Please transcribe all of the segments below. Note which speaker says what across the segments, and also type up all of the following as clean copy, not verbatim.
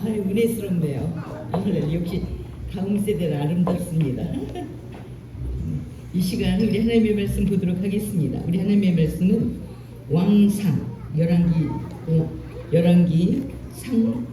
Speaker 1: 은혜스럽네요. 역시 다음 세대는 아름답습니다. 이 시간 우리 하나님의 말씀 보도록 하겠습니다. 우리 하나님의 말씀은 왕상 열왕기 상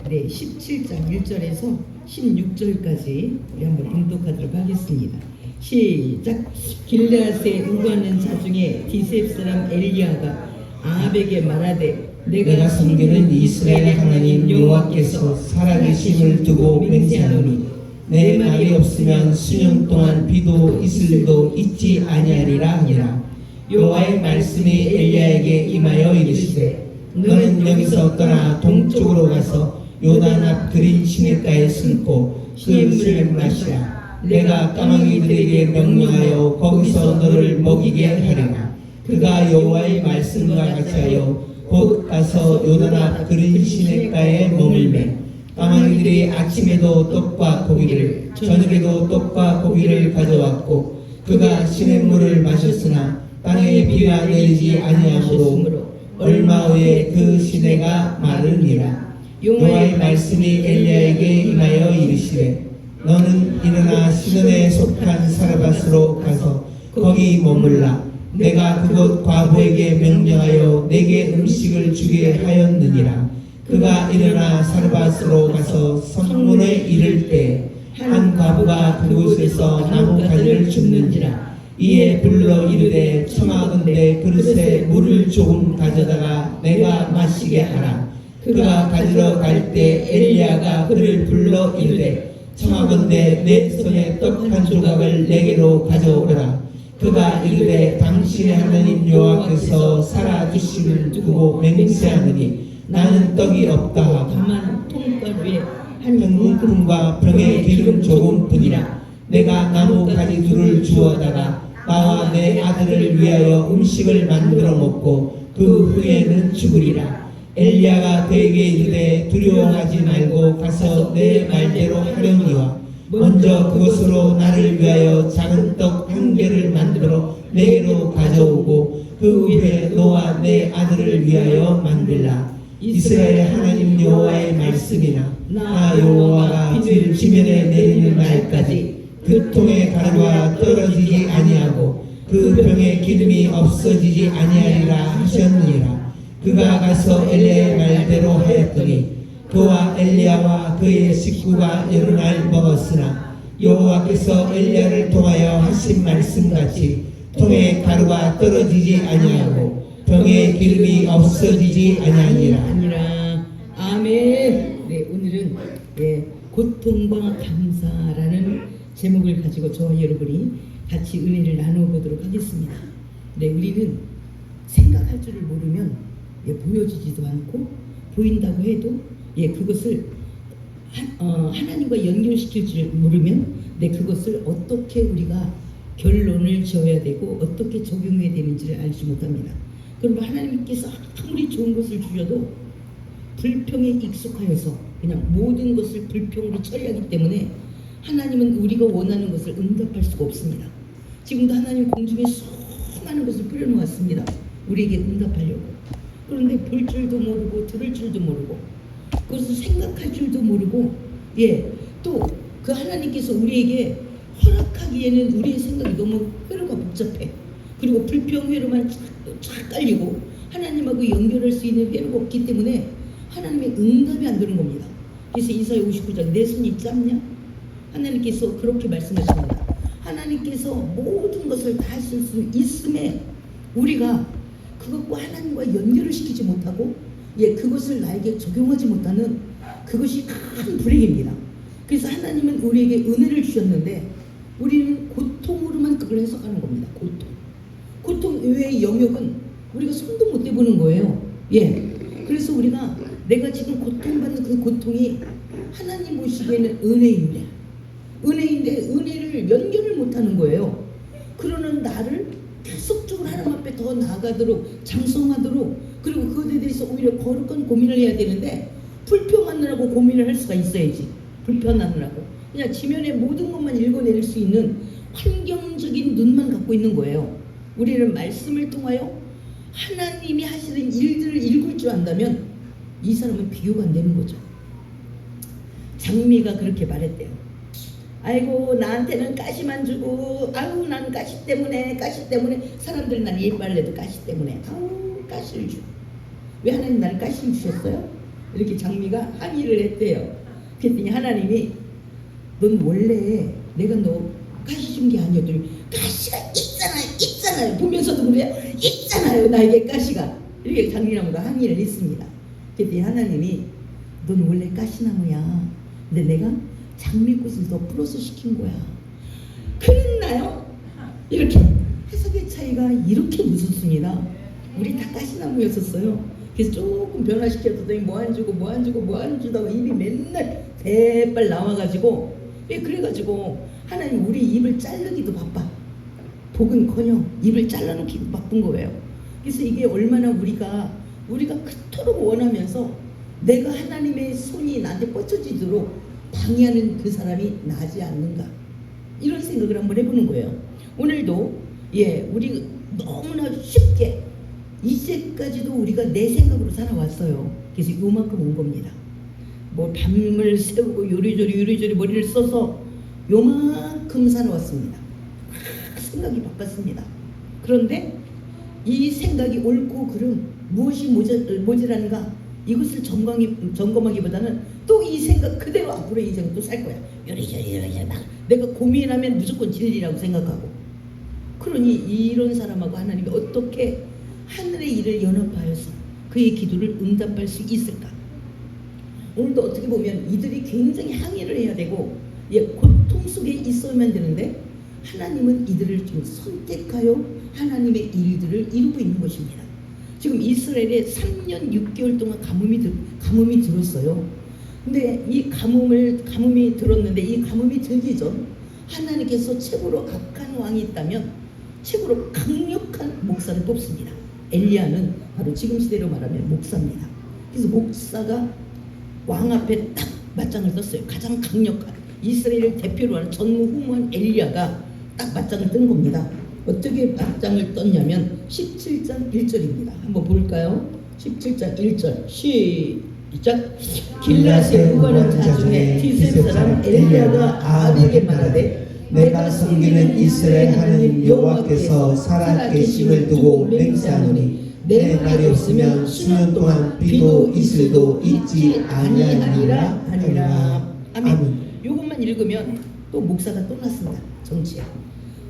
Speaker 1: 17장 1절에서 16절까지 우리 한번 봉독하도록 하겠습니다. 시작. 길르앗에 응거하는 자 중에 디셉 사람 엘리야가 아합에게 말하되
Speaker 2: 내가 섬기는 이스라엘 하나님 여호와께서 살아계심을 두고 맹세하노니 내 말이 없으면 수년 동안 비도 이슬도 있지 아니하리라 하니라. 여호와의 말씀이 엘리야에게 임하여 이르시되 너는 여기서 떠나 동쪽으로 가서 요단 앞 그린 시냇가에 숨고 그 물을 마시라. 내가 까마귀들에게 명령하여 거기서 너를 먹이게 하리라. 그가 여호와의 말씀과 같이 하여 곧 가서 요단 앞 그린 시냇가에 머물매 까마귀들이 아침에도 떡과 고기를 저녁에도 떡과 고기를 가져왔고 그가 시냇물을 마셨으나 땅에 비가 내리지 아니하므로 얼마 후에 그 시내가 마르니라. 여호와의 말씀이 엘리야에게 임하여 이르시되 너는 일어나 시돈에 속한 사르밧으로 가서 거기 머물라. 내가 그곳 과부에게 명령하여 내게 음식을 주게 하였느니라. 그가 일어나 사르밧으로 가서 성문에 이를 때 한 과부가 그곳에서 나뭇가지를 줍는지라. 이에 불러 이르되 청하건대 그릇에 물을 조금 가져다가 내가 마시게 하라. 그가 가지러 갈 때 엘리야가 그를 불러 이르되 청하건대 내 손에 떡 한 조각을 내게로 가져오라. 그가 이르되 당신의 하나님 여호와께서 살아주심을 두고 맹세하느니 나는 떡이 없다 하고
Speaker 1: 다만 통가루에
Speaker 2: 한 움큼과 병에 기름 조금뿐이라. 내가 나무 가지 둘을 주어다가 나와 내 아들을 위하여 음식을 만들어 먹고 그 후에는 죽으리라. 엘리야가 그에게 이르되 두려워하지 말고 가서 내 말대로 하려니와 먼저 그것으로 나를 위하여 작은 떡 한 개를 만들어 내게로 가져오고 그 후에 너와 내 아들을 위하여 만들라. 이스라엘 하나님 여호와의 말씀이나 나 여호와가 비를 지면에 내리는 날까지 그 통의 가루가 떨어지지 아니하고 그 병에 기름이 없어지지 아니하리라 하셨느니라. 그가 가서 엘리야의 말대로 하였더니 그와 엘리야와 그의 식구가 여러 날 먹었으나 여호와께서 엘리야를 통하여 하신 말씀같이 통에 가루가 떨어지지 아니하고 병에 기름이 없어지지 아니하니라.
Speaker 1: 아멘. 오늘은 고통과 감사라는 제목을 가지고 저와 여러분이 같이 은혜를 나눠보도록 하겠습니다. 우리는 생각할 줄을 모르면 보여지지도 않고 보인다고 해도 그것을 하나님과 연결시킬 줄 모르면 그것을 어떻게 우리가 결론을 지어야 되고 어떻게 적용해야 되는지를 알지 못합니다. 그러면 하나님께서 아무리 좋은 것을 주셔도 불평에 익숙하여서 그냥 모든 것을 불평으로 처리하기 때문에 하나님은 우리가 원하는 것을 응답할 수가 없습니다. 지금도 하나님 공중에 수많은 것을 뿌려놓았습니다. 우리에게 응답하려고. 그런데 볼 줄도 모르고 들을 줄도 모르고 그것을 생각할 줄도 모르고 또 그 하나님께서 우리에게 허락하기에는 우리의 생각이 너무 회로가 복잡해. 그리고 불평 회로만 쫙 깔리고 하나님하고 연결할 수 있는 회로가 없기 때문에 하나님의 응답이 안 되는 겁니다. 그래서 이사야 59장 내 손이 짧냐? 하나님께서 그렇게 말씀하십니다. 하나님께서 모든 것을 다 하실 수 있음에 우리가 그것과 하나님과 연결을 시키지 못하고 그것을 나에게 적용하지 못하는 그것이 큰 불행입니다. 그래서 하나님은 우리에게 은혜를 주셨는데 우리는 고통으로만 그걸 해석하는 겁니다. 고통 외의 영역은 우리가 손도 못 대보는 거예요. 그래서 우리가 내가 지금 고통받는 그 고통이 하나님 보시기에는 은혜인데 은혜를 연결을 못하는 거예요. 그러는 나를 계속적으로 하나님 앞에 더 나아가도록 장성하도록 그리고 그것에 대해서 오히려 거룩한 고민을 해야 되는데 불평하느라고 고민을 할 수가 있어야지. 불평하느라고 그냥 지면의 모든 것만 읽어낼 수 있는 환경적인 눈만 갖고 있는 거예요. 우리는 말씀을 통하여 하나님이 하시는 일들을 읽을 줄 안다면 이 사람은 비교가 안 되는 거죠. 장미가 그렇게 말했대요. 아이고 나한테는 가시만 주고 아우 나는 가시 때문에 사람들 난 예빨래도 가시 때문에 아우 가시를 줘. 왜 하나님 나를 가시를 주셨어요? 이렇게 장미가 항의를 했대요. 그랬더니 하나님이 넌 원래 내가 너 가시 준 게 아니었더니 가시가 있잖아요 보면서도 그래 있잖아요 나에게 가시가 이렇게 장미나무가 항의를 했습니다. 그랬더니 하나님이 넌 원래 가시나무야. 근데 내가 장미꽃을 더 플러스 시킨 거야. 그랬나요? 이렇게 해석의 차이가 이렇게 무섭습니다. 우리 다 가시나무였었어요. 그래서 조금 변화시켰더니 뭐 안 주다가 입이 맨날 대빨 나와가지고 그래가지고 하나님 우리 입을 자르기도 바빠. 복은커녕 입을 잘라놓기도 바쁜 거예요. 그래서 이게 얼마나 우리가 그토록 원하면서 내가 하나님의 손이 나한테 뻗쳐지도록 방해하는 그 사람이 나지 않는가 이런 생각을 한번 해보는 거예요. 오늘도 우리 너무나 쉽게 이제까지도 우리가 내 생각으로 살아왔어요. 그래서 요만큼 온 겁니다. 뭐 밤을 새우고 요리조리 머리를 써서 요만큼 살아왔습니다. 생각이 바빴습니다. 그런데 이 생각이 옳고 그름 무엇이 모자란가 이것을 점검하기보다는 또 이 생각 그대로 앞으로 인생 또 살 거야. 요리조리 내가 고민하면 무조건 진리라고 생각하고. 그러니 이런 사람하고 하나님이 어떻게 하늘의 일을 연합하여서 그의 기도를 응답할 수 있을까? 오늘도 어떻게 보면 이들이 굉장히 항의를 해야 되고 고통 속에 있어야만 되는데 하나님은 이들을 좀 선택하여 하나님의 일들을 이루고 있는 것입니다. 지금 이스라엘에 3년 6개월 동안 가뭄이 들었어요. 근데 이 가뭄이 들었는데 이 가뭄이 들기 전 하나님께서 최고로 악한 왕이 있다면 최고로 강력한 목사를 뽑습니다. 엘리야는 바로 지금 시대로 말하면 목사입니다. 그래서 목사가 왕 앞에 딱 맞짱을 떴어요. 가장 강력한 이스라엘을 대표로 하는 전무후무한 엘리야가 딱 맞짱을 뜬 겁니다. 어떻게 맞짱을 떴냐면 17장 1절입니다. 한번 볼까요? 17장 1절 시작. 길라앗에 구하는 자 중에 디셈 사람 엘리야가 아합에게 말하되
Speaker 2: 내가 섬기는 이스라엘 하나님 여호와께서 살아계심을 두고 맹세하노니 내 말이 없으면 수년 동안 비도 이슬도 있지 아니하리라 하니라.
Speaker 1: 아멘. 요것만 읽으면 또 목사가 또 났습니다. 정치에.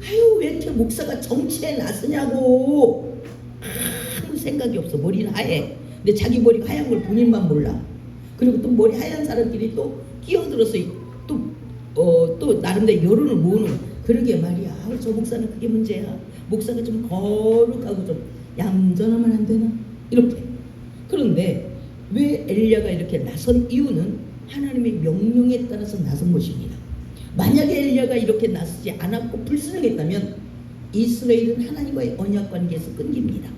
Speaker 1: 아유 왜 이렇게 목사가 정치에 나서냐고. 아무 생각이 없어. 머리는 하얘. 근데 자기 머리가 하얀 걸 본인만 몰라. 그리고 또 머리 하얀 사람끼리 또 끼어들어서 또 나름대로 여론을 모으는. 그러게 말이야. 아우 저 목사는 그게 문제야. 목사가 좀 거룩하고 좀 얌전하면 안 되나? 이렇게. 그런데 왜 엘리야가 이렇게 나선 이유는 하나님의 명령에 따라서 나선 것입니다. 만약에 엘리야가 이렇게 나서지 않았고 불순응했다면 이스라엘은 하나님과의 언약 관계에서 끊깁니다.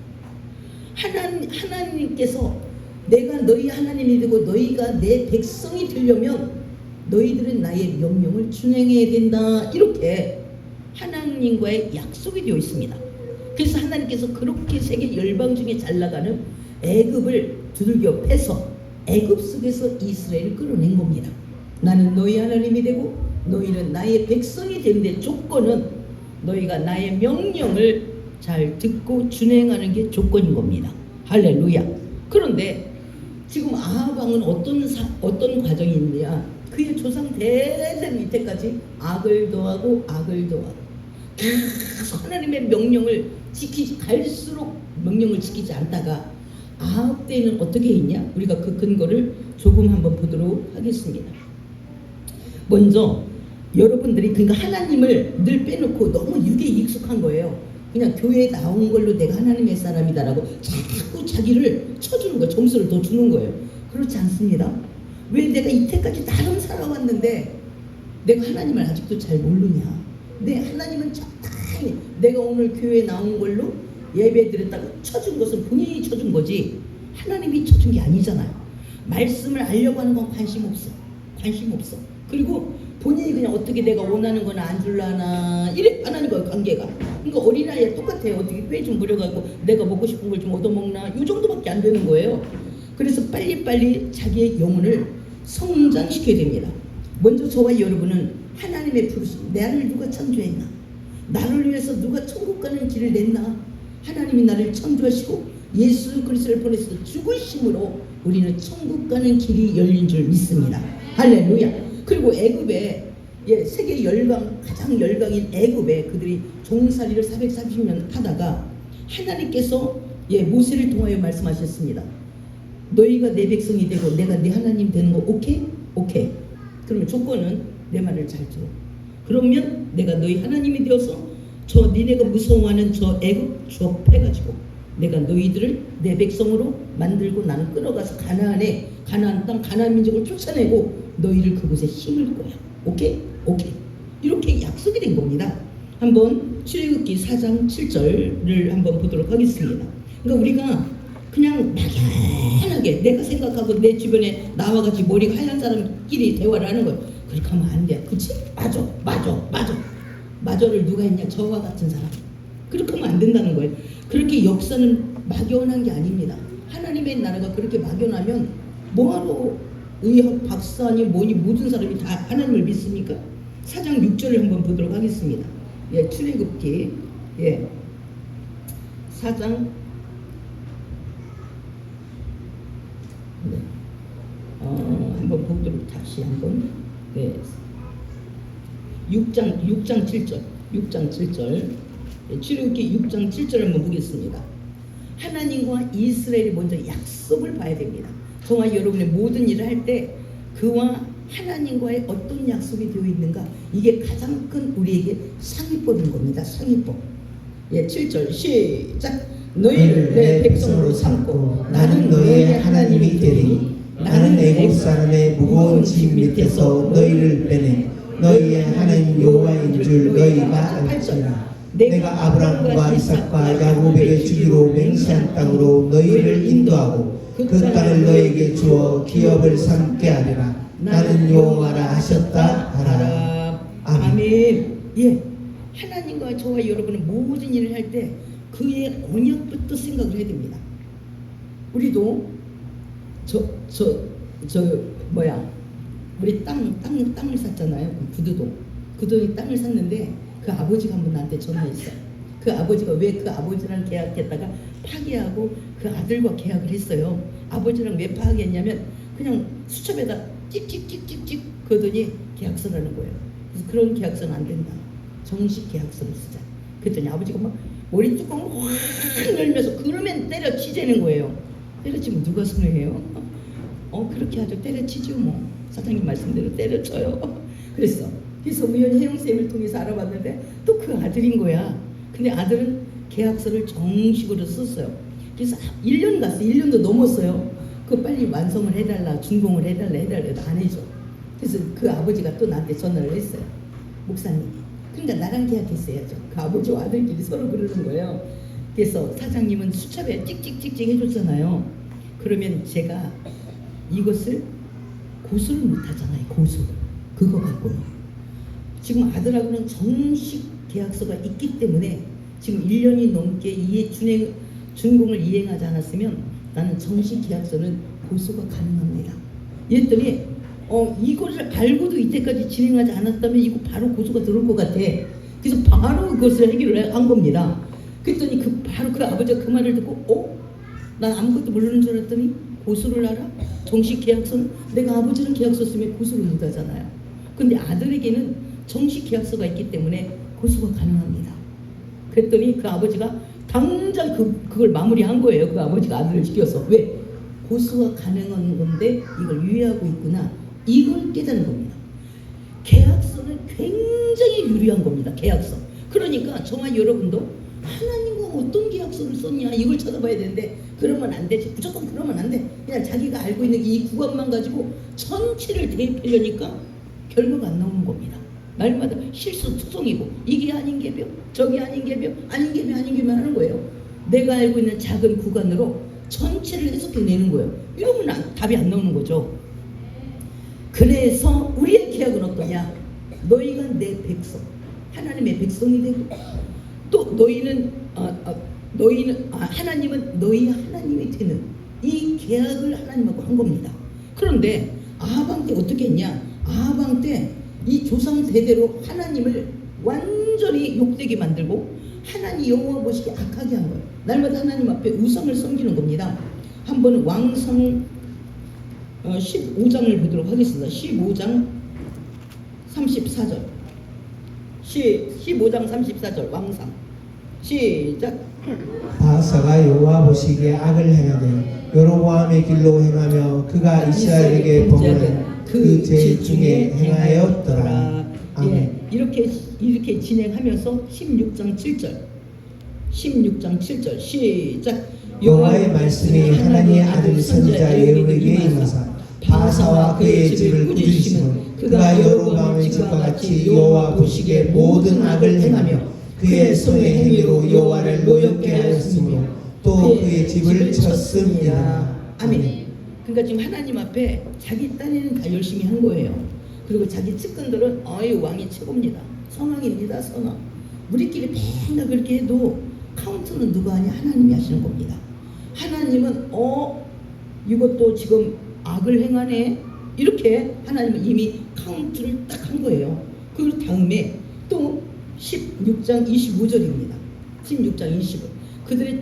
Speaker 1: 하나님께서 내가 너희 하나님이 되고 너희가 내 백성이 되려면 너희들은 나의 명령을 준행해야 된다. 이렇게 하나님과의 약속이 되어 있습니다. 그래서 하나님께서 그렇게 세계 열방 중에 잘 나가는 애굽을 두들겨 패서 애굽 속에서 이스라엘을 끌어낸 겁니다. 나는 너희 하나님이 되고 너희는 나의 백성이 되는데 조건은 너희가 나의 명령을 잘 듣고 준행하는 게 조건인 겁니다. 할렐루야. 그런데 지금 아합 왕은 어떤 과정이 있느냐? 그의 조상 대대 밑에까지 악을 더하고 계속 하나님의 명령을 갈수록 명령을 지키지 않다가 아합 때는 어떻게 했냐? 우리가 그 근거를 조금 한번 보도록 하겠습니다. 먼저 여러분들이 그러니까 하나님을 늘 빼놓고 너무 육에 익숙한 거예요. 그냥 교회에 나온 걸로 내가 하나님의 사람이다라고 자꾸 자기를 쳐주는 거예요. 점수를 더 주는 거예요. 그렇지 않습니다. 왜 내가 이때까지 나름 살아왔는데 내가 하나님을 아직도 잘 모르냐? 내 하나님은 적당히 내가 오늘 교회에 나온 걸로 예배 드렸다고 쳐준 것은 본인이 쳐준 거지 하나님이 쳐준 게 아니잖아요. 말씀을 알려고 하는 건 관심 없어. 그리고 본인이 그냥 어떻게 내가 원하는 거나 안 줄라나 이래 하나는 거예요. 관계가. 그러니까 어린아이에 똑같아요. 어떻게 회 좀 부려가지고 내가 먹고 싶은 걸 좀 얻어먹나 이 정도밖에 안 되는 거예요. 그래서 빨리빨리 자기의 영혼을 성장시켜야 됩니다. 먼저 저와 여러분은 하나님의 부르심, 나를 누가 창조했나? 나를 위해서 누가 천국 가는 길을 냈나? 하나님이 나를 창조하시고 예수 그리스도를 보내서 죽으심으로 우리는 천국 가는 길이 열린 줄 믿습니다. 할렐루야. 그리고 애굽에 세계 열강, 가장 열강인 애굽에 그들이 종살이를 430년 하다가 하나님께서 모세를 통하여 말씀하셨습니다. 너희가 내 백성이 되고 내가 네 하나님 되는 거 오케이? 오케이. 그러면 조건은 내 말을 잘 들어. 그러면 내가 너희 하나님이 되어서 저 니네가 무서워하는 저 애굽 좁혀가지고 내가 너희들을 내 백성으로 만들고 나는 끌어가서 가나안에 가나안 땅 가나안 민족을 쫓아내고 너희를 그곳에 심을 거야. 오케이? 오케이. 이렇게 약속이 된 겁니다. 한번 출애굽기 4장 7절을 한번 보도록 하겠습니다. 그러니까 우리가 그냥 막연하게 내가 생각하고 내 주변에 나와 같이 머리가 하얀 사람끼리 대화를 하는 거예요. 그렇게 하면 안 돼. 그치? 맞아를 누가 했냐? 저와 같은 사람. 그렇게 하면 안 된다는 거예요. 그렇게 역사는 막연한 게 아닙니다. 하나님의 나라가 그렇게 막연하면 뭐하러 의학 박사니 뭐니 모든 사람이 다 하나님을 믿습니까? 4장 6절을 한번 보도록 하겠습니다. 출애굽기 4장 한번 보도록 다시 한번 6장 7절 출애굽기 6장 7절 한번 보겠습니다. 하나님과 이스라엘이 먼저 약속을 봐야 됩니다. 저와 여러분의 모든 일을 할 때 그와 하나님과의 어떤 약속이 되어 있는가, 이게 가장 큰 우리에게 상위법인 겁니다. 상위법. 7절 시작. 너희를 내 백성으로 삼고 나는 너희의 하나님이 되리니
Speaker 2: 나는 애굽 사람의 무거운 짐 밑에서 너희를 빼내 너희의 하나님 여호와인 줄 너희가 알지라. 내가 아브라함과 이삭과 야곱에게 주기로 맹세한 땅으로 너희를 인도하고 그 땅을 너희에게 주어 기업을 삼게 하리라. 나는 여호와라 하셨다 하라. 아멘.
Speaker 1: 하나님과 저와 여러분은 모든 일을 할 때 그의 언약부터 생각을 해야 됩니다. 우리도 우리 땅을 샀잖아요. 구도에 땅을 샀는데 그 아버지가 한번 나한테 전화했어요. 그 아버지가 왜 그 아버지랑 계약했다가 파기하고 그 아들과 계약을 했어요. 아버지랑 왜 파기했냐면 그냥 수첩에다 찍찍찍찍찍 그러더니 계약서를 하는 거예요. 그래서 그런 계약서는 안 된다. 정식 계약서를 쓰자. 그랬더니 아버지가 막 머리 뚜껑을 확 열면서 그러면 때려치자는 거예요. 때려치면 누가 손해해요? 그렇게 하죠. 때려치죠 뭐. 사장님 말씀대로 때려쳐요. 그래서 우연히 혜영쌤을 통해서 알아봤는데 또 그 아들인 거야. 근데 아들은 계약서를 정식으로 썼어요. 그래서 1년 갔어. 1년도 넘었어요. 그거 빨리 완성을 해달라, 준공을 해달라 해도 안 해줘. 그래서 그 아버지가 또 나한테 전화를 했어요. 목사님, 그러니까 나랑 계약했어야죠. 그 아버지와 아들끼리 서로 그러는 거예요. 그래서 사장님은 수첩에 찍찍찍찍 해줬잖아요. 그러면 제가 이것을 고소를 못하잖아요. 고소. 그거 갖고는. 지금 아들하고는 정식 계약서가 있기 때문에 지금 1년이 넘게 준공을 이행하지 않았으면 나는 정식 계약서는 고소가 가능합니다. 이랬더니 이거를 알고도 이때까지 진행하지 않았다면 이거 바로 고소가 들어올 것 같아. 그래서 바로 그것을 해결을 한 겁니다. 그랬더니 바로 그 아버지가 그 말을 듣고 난 아무것도 모르는 줄 알았더니 고소를 알아? 정식 계약서는 내가 아버지랑 계약서 쓰면 고소를 못 하잖아요. 근데 아들에게는 정식 계약서가 있기 때문에 고소가 가능합니다. 그랬더니 그 아버지가 당장 그걸 마무리한 거예요. 그 아버지가 아들을 시켜서. 왜? 고소가 가능한 건데 이걸 유예하고 있구나. 이걸 깨닫는 겁니다. 계약서는 굉장히 유리한 겁니다. 계약서. 그러니까 저와 여러분도 하나님과 어떤 계약서를 썼냐 이걸 찾아봐야 되는데 그러면 안 되지. 무조건 그러면 안 돼. 그냥 자기가 알고 있는 이 구간만 가지고 전체를 대입하려니까 결과가 안 나오는 겁니다. 날마다 실수 투성이고 이게 아닌 개별, 저게 아닌 개별, 아닌 개별 하는 거예요. 내가 알고 있는 작은 구간으로 전체를 해석해내는 거예요. 이러면 답이 안 나오는 거죠. 그래서 우리의 계약은 어떠냐? 너희가 내 백성, 하나님의 백성이 되고 또 하나님은 너희 하나님이 되는 이 계약을 하나님하고 한 겁니다. 그런데 아방 때 어떻게 했냐? 아방 때 이 조상 대대로 하나님을 완전히 욕되게 만들고 하나님 여호와 보시기에 악하게 한 거예요. 날마다 하나님 앞에 우상을 섬기는 겁니다. 한번 왕성 15장을 보도록 하겠습니다. 15장 34절 15장 34절 왕상 시작.
Speaker 2: 바사가 여호와 보시기에 악을 행하되 여로보암의 길로 행하며 그가 이스라엘에게 범하는 그 죄 중에 행하였더라. 아멘.
Speaker 1: 예, 이렇게 진행하면서 16장 7절 시작.
Speaker 2: 여호와의 말씀이 하나님의 아들 선지자 예후에게 임하사 바사와 그의 집을 꾸짖으시면 그가 여로보암의 집과 같이 여호와 보시기에 모든 악을 행하며 그의 손의 행위로 여호와를 노엽게 하였으므로 또 그의 집을 쳤습니다.
Speaker 1: 아멘. 그러니까 지금 하나님 앞에 자기 딴에는 다 열심히 한 거예요. 그리고 자기 측근들은 왕이 최고입니다. 선왕입니다. 선왕. 우리끼리 맨날 그렇게 해도 카운트는 누가 하냐? 하나님이 하시는 겁니다. 하나님은 이것도 지금 악을 행하네, 이렇게 하나님은 이미 카운트를 딱 한 거예요. 그 다음에 또 16장 25절입니다. 16장 25. 그들의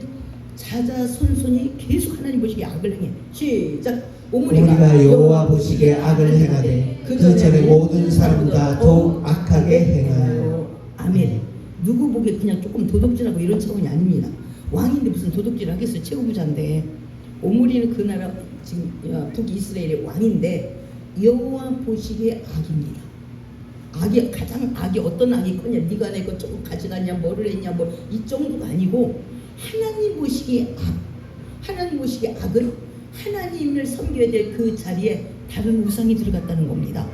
Speaker 1: 자자손손이 계속 하나님 보시기에 악을 행해. 시작.
Speaker 2: 우리가 여호와 보시기에 악을 행하되 그 전에 모든 사람보다 더욱 악하게 행하여.
Speaker 1: 아멘. 누구 보기에 그냥 조금 도둑질하고 이런 차원이 아닙니다. 왕인데 무슨 도둑질 하겠어요. 최고부자인데. 오므리는 그 나라 지금 북이스라엘의 왕인데 여호와 보시기에 악입니다. 악이 가장 악이 어떤 악이 거냐? 네가 내 거 조금 가져갔냐? 뭐를 했냐? 뭐 이 정도가 아니고 하나님 보시기에 악. 하나님 보시기에 악은 하나님을 섬겨야 될 그 자리에 다른 우상이 들어갔다는 겁니다.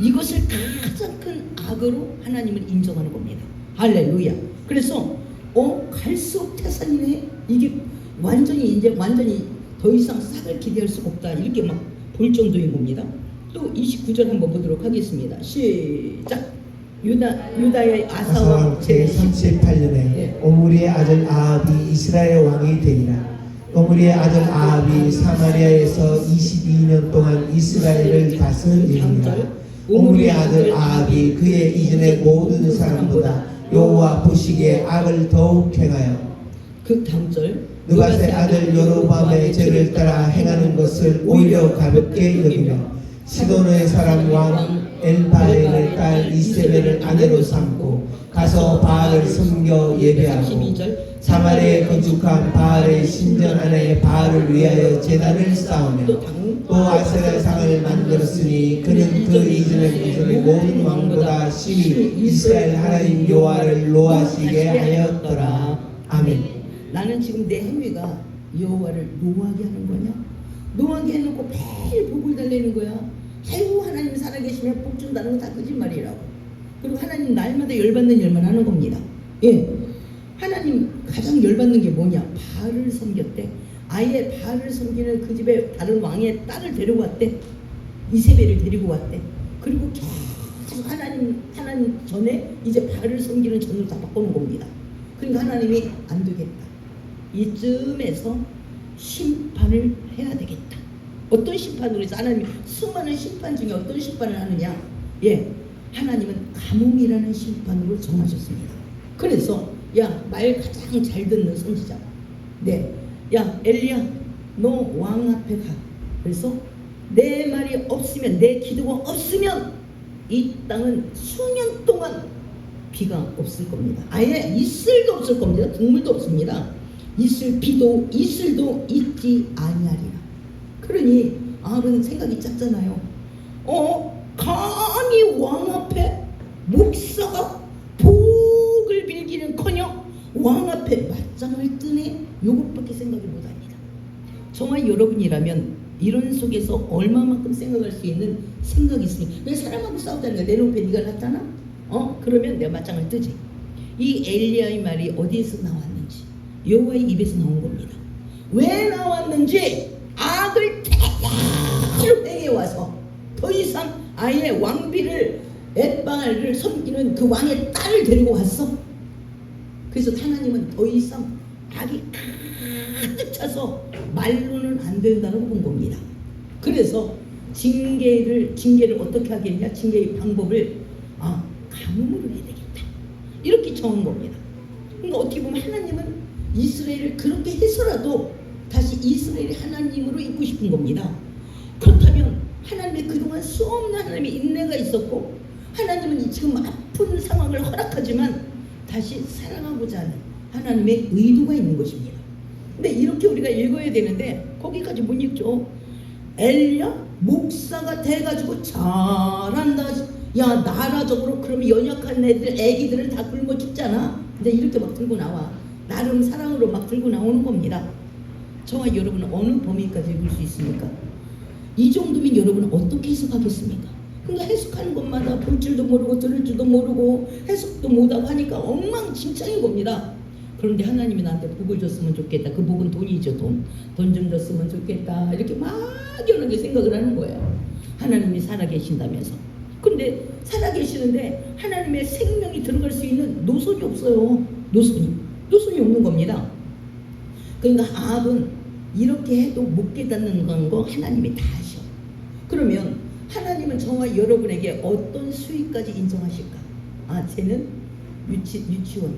Speaker 1: 이것을 가장 큰 악으로 하나님을 인정하는 겁니다. 할렐루야. 그래서 갈수록 태산이네. 이게 완전히 더 이상 싹을 기대할 수가 없다. 이렇게 막 볼 정도인 겁니다. 또 29절 한번 보도록 하겠습니다. 시작. 유다의 아사왕
Speaker 2: 제38년에 오므리의 아들 아합이 이스라엘 왕이 되니라. 오므리의 아들 아합이 사마리아에서 22년 동안 이스라엘을 다스리니라. 오므리의 아들 아합이 그의 이전의 모든 사람보다 여호와 보시기에 악을 더욱 행하여
Speaker 1: 그 다음 절
Speaker 2: 느밧의 아들 여로보암의 죄를 따라 행하는 것을 오히려 가볍게 여기며 시돈의 사람 왕 엘바알의 딸 이세벨을 아내로 삼고 가서 바알을 섬겨 예배하고 사마리아에 건축한 바알의 신전 안에 바알을 위하여 제단을 쌓으며 또 아세라 상을 만들었으니 그는 그 이전의 모든 왕보다 심히 이스라엘 하나님 여호와를 노하시게 하였더라. 아멘.
Speaker 1: 나는 지금 내 행위가 여호와를 노하게 하는 거냐? 노하게 해놓고 매일 복을 달래는 거야. 아이고 하나님 살아계시면 복 준다는 건 다 거짓말이라고. 그리고 하나님 날마다 열받는 일만 하는 겁니다. 예, 하나님 가장 열받는 게 뭐냐? 바알을 섬겼대. 아예 바알을 섬기는 그 집에 다른 왕의 딸을 데리고 왔대. 이세벨을 데리고 왔대. 그리고 계속 하나님 전에 이제 바알을 섬기는 전으로 다 바꾸는 겁니다. 그러니까 하나님이 안 되겠다. 이쯤에서 심판을 해야 되겠다. 어떤 심판으로 해서 하나님이 수많은 심판 중에 어떤 심판을 하느냐? 예, 하나님은 가뭄이라는 심판으로 정하셨습니다. 그래서 말 가장 잘 듣는 선지자, 엘리야, 너 왕 앞에 가. 그래서 내 말이 없으면, 내 기도가 없으면 이 땅은 수년 동안 비가 없을 겁니다. 아예 이슬도 없을 겁니다. 동물도 없습니다. 비도 이슬도 있지 아니하리라. 그러니 아합은 생각이 작잖아요. 감히 왕 앞에 목사가 복을 빌기는커녕 왕 앞에 맞짱을 뜨네. 요것밖에 생각을 못합니다. 정말 여러분이라면 이런 속에서 얼마만큼 생각할 수 있는 생각이 있으니, 내 사람하고 싸우자는 거야. 내 눈앞에 네가 났잖아. 그러면 내가 맞짱을 뜨지. 이 엘리야의 말이 어디에서 나왔는지, 여호와의 입에서 나온 겁니다. 왜 나왔는지, 악을 대대로 행해와서 더 이상 아예 왕비를 엣바알을 섬기는 그 왕의 딸을 데리고 왔어. 그래서 하나님은 더 이상 악이 가득 차서 말로는 안 된다고 본 겁니다. 그래서 징계를 어떻게 하겠냐? 징계의 방법을 가뭄으로 해야 되겠다. 이렇게 정한 겁니다. 그러니까 어떻게 보면 하나님은 이스라엘을 그렇게 해서라도 다시 이스라엘이 하나님으로 입고 싶은 겁니다. 그렇다면 하나님의 그동안 수없는 하나님의 인내가 있었고, 하나님은 지금 아픈 상황을 허락하지만 다시 사랑하고자 하는 하나님의 의도가 있는 것입니다. 근데 이렇게 우리가 읽어야 되는데 거기까지 못 읽죠. 엘리야 목사가 돼가지고 잘한다. 야, 나라적으로 그러면 연약한 애기들을 다 굶어 죽잖아. 근데 이렇게 막 들고 나와. 나름 사랑으로 막 들고 나오는 겁니다. 저와 여러분은 어느 범위까지 읽을 수 있습니까? 이 정도면 여러분은 어떻게 해석하겠습니까? 그러니까 해석하는 것마다 볼 줄도 모르고 들을 줄도 모르고 해석도 못하고 하니까 엉망진창인 겁니다. 그런데 하나님이 나한테 복을 줬으면 좋겠다. 그 복은 돈이죠. 돈 좀 줬으면 좋겠다. 이렇게 막연하게 생각을 하는 거예요. 하나님이 살아계신다면서. 그런데 살아계시는데 하나님의 생명이 들어갈 수 있는 노선이 없어요. 노선이 없는 겁니다. 그러니까 아합은 이렇게 해도 못 깨닫는 거 하나님이 다 하셔. 그러면 하나님은 저와 여러분에게 어떤 수익까지 인정하실까? 쟤는 유치원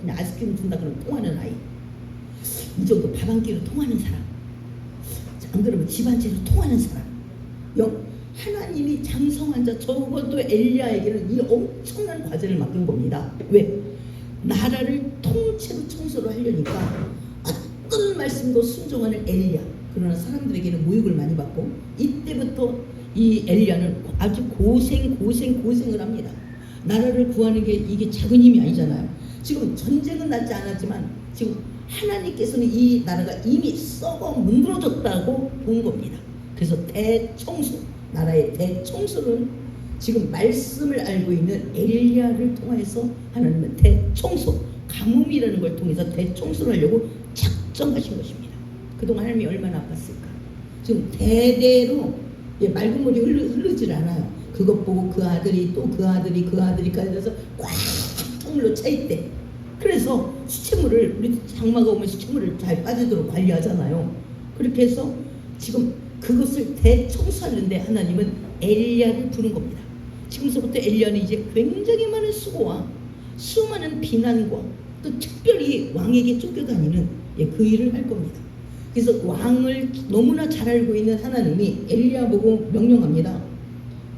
Speaker 1: 그냥 아이스크림 준다 그러면 통하는 아이, 이 정도 밥 한 끼로 통하는 사람, 안 그러면 집 한 채로 통하는 사람. 하나님이 장성한 자, 적어도 엘리야에게는 이 엄청난 과제를 맡긴 겁니다. 왜? 나라를 통째로 청소를 하려니까 어떤 말씀도 순종하는 엘리야. 그러나 사람들에게는 모욕을 많이 받고, 이때부터 이 엘리야는 아주 고생을 합니다. 나라를 구하는 게 이게 작은 힘이 아니잖아요. 지금 전쟁은 났지 않았지만 지금 하나님께서는 이 나라가 이미 썩어 문드러졌다고 본 겁니다. 그래서 나라의 대청소는 지금 말씀을 알고 있는 엘리야를 통해서 하나님은 대청소, 가뭄이라는 걸 통해서 대청소를 하려고 작정하신 것입니다. 그동안 하나님이 얼마나 아팠을까. 지금 대대로 맑은 물이 흐르질 않아요. 그것 보고 그 아들이 또 그 아들이까지 해서 꽉 통물로 차있대. 그래서 수돗물을, 우리 장마가 오면 수돗물을 잘 빠지도록 관리하잖아요. 그렇게 해서 지금 그것을 대청소하는데 하나님은 엘리야를 부른 겁니다. 지금서부터 엘리야는 이제 굉장히 많은 수고와 수많은 비난과 또 특별히 왕에게 쫓겨다니는 그 일을 할 겁니다. 그래서 왕을 너무나 잘 알고 있는 하나님이 엘리야 보고 명령합니다.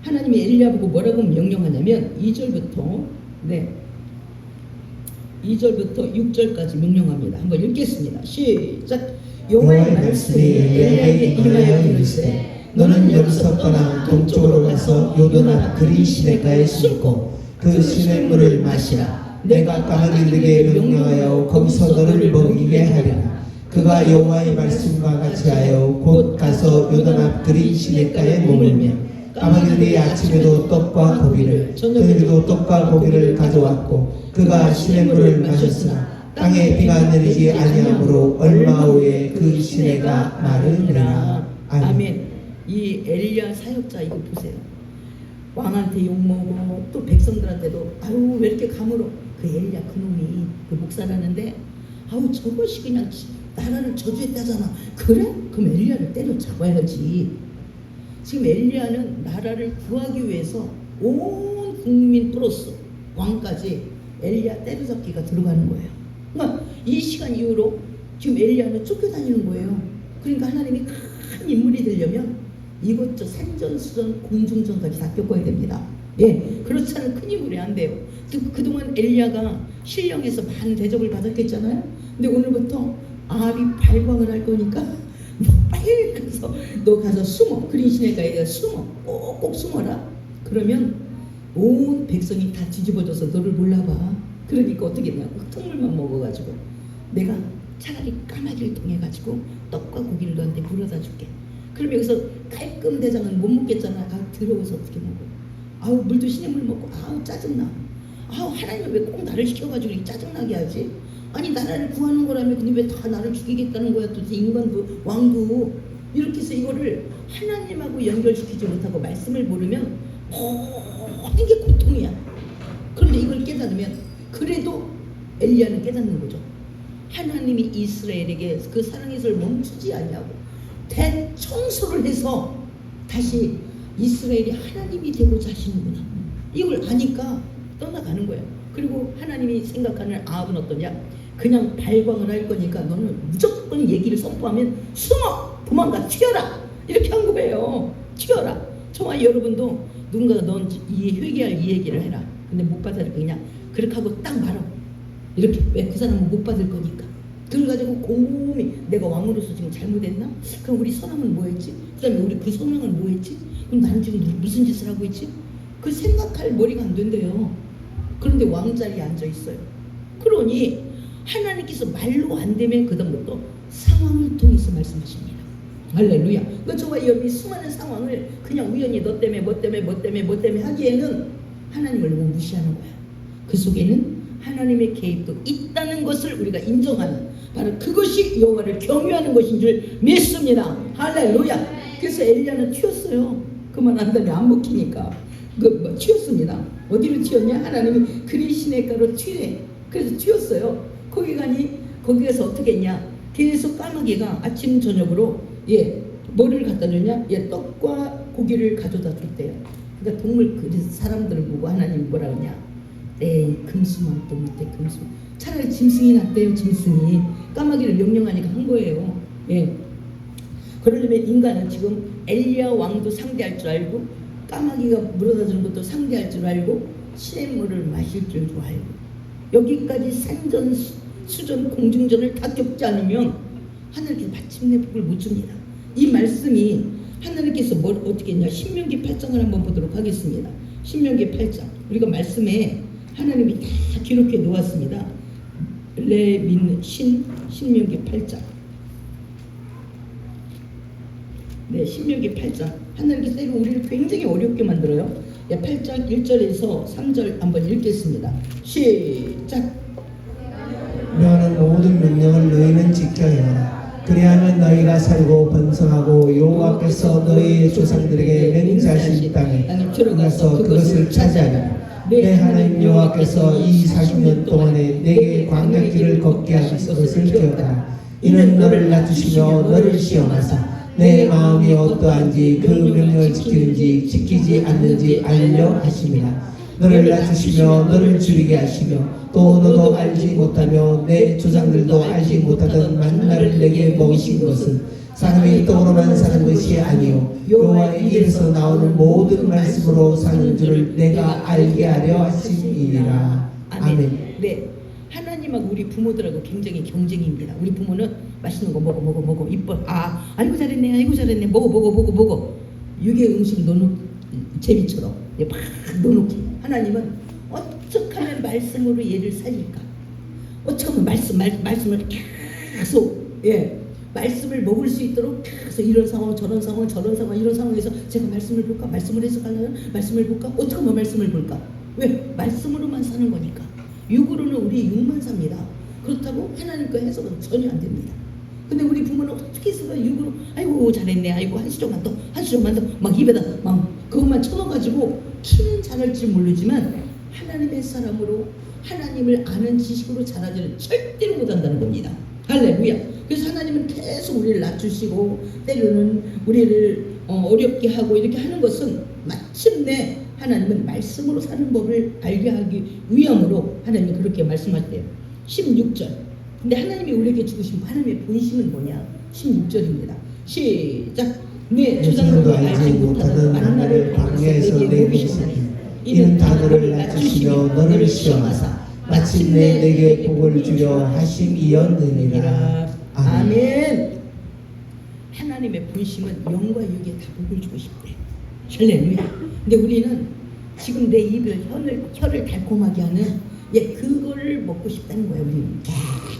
Speaker 1: 하나님이 엘리야 보고 뭐라고 명령하냐면 2절부터 6절까지 명령합니다. 한번 읽겠습니다. 시작. 여호와의 말씀이 엘리야에게 임하여 이르시되 너는 여기서 떠나 동쪽으로 가서 요단 앞 그린 시냇가에 숨고 그 시냇물을 마시라. 내가 까마귀에게 명령하여 거기서 너를 먹이게 하리라. 그가 여호와의 말씀과 같이 하여 곧 가서 요단 앞 그린 시냇가에 머물며 까마귀들이 아침에도 떡과 고기를 저녁에도 떡과 고기를 가져왔고 그가 시냇물을 마셨으나 땅에 비가 내리지 아니하므로 얼마 후에 그 시내가 마르니라. 아멘. 이 엘리야 사역자 이거 보세요. 왕한테 욕먹고 또 백성들한테도 아유 왜 이렇게 가물어. 그 엘리야 그놈이 그 목사라는데 아우 저것이 그냥 나라를 저주했다잖아. 그래? 그럼 엘리야를 때려잡아야지. 지금 엘리야는 나라를 구하기 위해서 온 국민 플러스 왕까지 엘리야 때려잡기가 들어가는 거예요. 그러니까 이 시간 이후로 지금 엘리야는 쫓겨다니는 거예요. 그러니까 하나님이 큰 인물이 되려면 이것저 산전수전 공중전까지 다 겪어야 됩니다. 그렇지 않은 큰 인물이 안 돼요. 그동안 엘리야가 신령에서 많은 대접을 받았겠잖아요. 근데 오늘부터 아합이 발광을 할 거니까 빨리 너 가서 숨어. 그린 시냇가에 숨어. 꼭 숨어라. 그러면 온 백성이 다 뒤집어져서 너를 몰라봐. 그러니까 어떻게 했냐고 흙탕물만 먹어가지고 내가 차라리 까마귀를 통해가지고 떡과 고기를 너한테 물어다 줄게. 그럼 여기서 깔끔대장은 못 먹겠잖아. 더러워서 어떻게 먹어. 아우 물도 시냇물 먹고 아우 짜증나. 아우 하나님 왜 꼭 나를 시켜가지고 이렇게 짜증나게 하지. 아니 나라를 구하는 거라면 근데 왜 다 나를 죽이겠다는 거야. 또 인간도 왕도. 이렇게 해서 이거를 하나님하고 연결시키지 못하고 말씀을 모르면 모든 게 고통이야. 그런데 이걸 깨달으면 그래도 엘리야는 깨닫는 거죠. 하나님이 이스라엘에게 그 사랑의 손을 멈추지 않냐고 대청소를 해서 다시 이스라엘이 하나님이 되고자 하시는구나. 이걸 아니까 떠나가는 거예요. 그리고 하나님이 생각하는 아합은 어떠냐? 그냥 발광을 할 거니까 너는 무조건 얘기를 선포하면 숨어! 도망가! 튀어라! 이렇게 한 거예요. 튀어라! 저와 여러분도 누군가가 넌 이 회개할 이 얘기를 해라. 근데 못 받아들 거 그냥 그렇게 하고 딱 말어. 이렇게 왜? 그 사람은 못 받을 거니까. 그걸 가지고 곰곰이 내가 왕으로서 지금 잘못했나? 그럼 우리 선왕은 뭐 했지? 그 다음에 우리 그 선왕은 뭐 했지? 그럼 나는 지금 무슨 짓을 하고 있지? 그 생각할 머리가 안 된대요. 그런데 왕자리에 앉아 있어요. 그러니 하나님께서 말로 안 되면 그다음부터 상황을 통해서 말씀하십니다. 할렐루야. 그 저와 여러분이 수많은 상황을 그냥 우연히 너 때문에 뭐 때문에 하기에는 하나님을 너무 무시하는 거야. 그 속에는 하나님의 개입도 있다는 것을 우리가 인정하는, 바로 그것이 여호와를 경외하는 것인 줄 믿습니다. 할렐루야. 그래서 엘리야는 튀었어요. 그만 한 다음에 안 먹히니까 튀었습니다. 어디로 튀었냐? 하나님이 그리 시냇가로 튀래. 그래서 튀었어요. 거기 가서 어떻게 했냐? 계속 까마귀가 아침 저녁으로 뭐를 갖다 주냐? 떡과 고기를 가져다 줬대요. 그러니까 동물, 사람들을 보고 하나님 뭐라 그러냐? 금수만도 못해 금수. 차라리 짐승이 낫대요. 짐승이 까마귀를 명령하니까 한 거예요. 그러려면 인간은 지금 엘리야 왕도 상대할 줄 알고, 까마귀가 물어다 주는 것도 상대할 줄 알고, 시냇물을 마실 줄 알고, 여기까지 산전 수전 공중전을 다 겪지 않으면 하늘께 마침내 복을 못 줍니다. 이 말씀이 하나님께서 뭘 어떻게 했냐? 신명기 8장을 한번 보도록 하겠습니다. 신명기 8장. 우리가 말씀에 하나님이 다 기록해 놓았습니다. 신명기 8장. 신명기 8장. 하나님께서 이거 우리를 굉장히 어렵게 만들어요. 8장 1절에서 3절 한번 읽겠습니다. 시작.
Speaker 2: 너는 모든 명령을 너희는 지켜야 하라. 그리하면 너희가 살고 번성하고 여호와께서 너희의 조상들에게 맹세하신 땅에 들어가서 그것을 차지하리라. 내 하나님 여호와께서 이 40년 동안에 내게 광야길을 걷게 하신 것을 기억하라. 이는 너를 낮추시며 너를 시험하사 내 마음이 어떠한지 그 명령을 지키는지 지키지 않는지 알려 하심이라. 너를 낮추시며 너를 줄이게 하시며 또 너도 알지 못하며 내 조상들도 알지 못하던 만나를 내게 먹이신 것은 사람의 떡으로만 사는 것이 아니요 여호와의 입에서 나오는 모든 말씀으로 사는 줄을 내가 알게 하려 하심이니라. 아멘.
Speaker 1: 하나님하고 우리 부모들하고 굉장히 경쟁입니다. 우리 부모는 맛있는 거 먹어 이뻐. 아이고 잘했네 먹어. 육의 음식 넣어놓 제비처럼 막 넣어놓기. 하나님은 어떻게 하면 말씀으로 얘를 살릴까? 어떻게 하면 말씀을 계속 말씀을 먹을 수 있도록 계속 이런 상황 저런 상황 이런 상황에서 제가 말씀을 볼까? 말씀을 해석하려면 말씀을 볼까? 어떻게 하면 말씀을 볼까? 왜? 말씀으로만 사는 거니까. 육으로는 우리 육만 삽니다. 그렇다고 하나님과 해석은 전혀 안 됩니다. 근데 우리 부모는 어떻게 해서 육으로 아이고 잘했네 아이고 한 수정만 더 막 입에다 막 그것만 쳐넣어가지고 키는 잘할지 모르지만 하나님의 사람으로 하나님을 아는 지식으로 자라지는 절대로 못한다는 겁니다. 할렐루야. 그래서 하나님은 계속 우리를 낮추시고 때로는 우리를 어렵게 하고 이렇게 하는 것은 마침내 하나님은 말씀으로 사는 법을 알게 하기 위함으로 하나님이 그렇게 말씀하셨대요. 16절. 근데 하나님이 우리에게 주신 하나님의 본심은 뭐냐? 16절입니다. 시작. 내 조상들도 알지 못하던 만나를 광야에서 내게 먹이시니 이는 다 너를 낮추시며 너를 시험하사 마침내 내게 복을 주려 하심이었느니라. 아멘. 하나님의 본심은 영과 육에 다 복을 주고 싶대. 할렐루야. 근데 우리는 지금 내 입을 혀를 달콤하게 하는 그거를 먹고 싶다는 거야. 우리는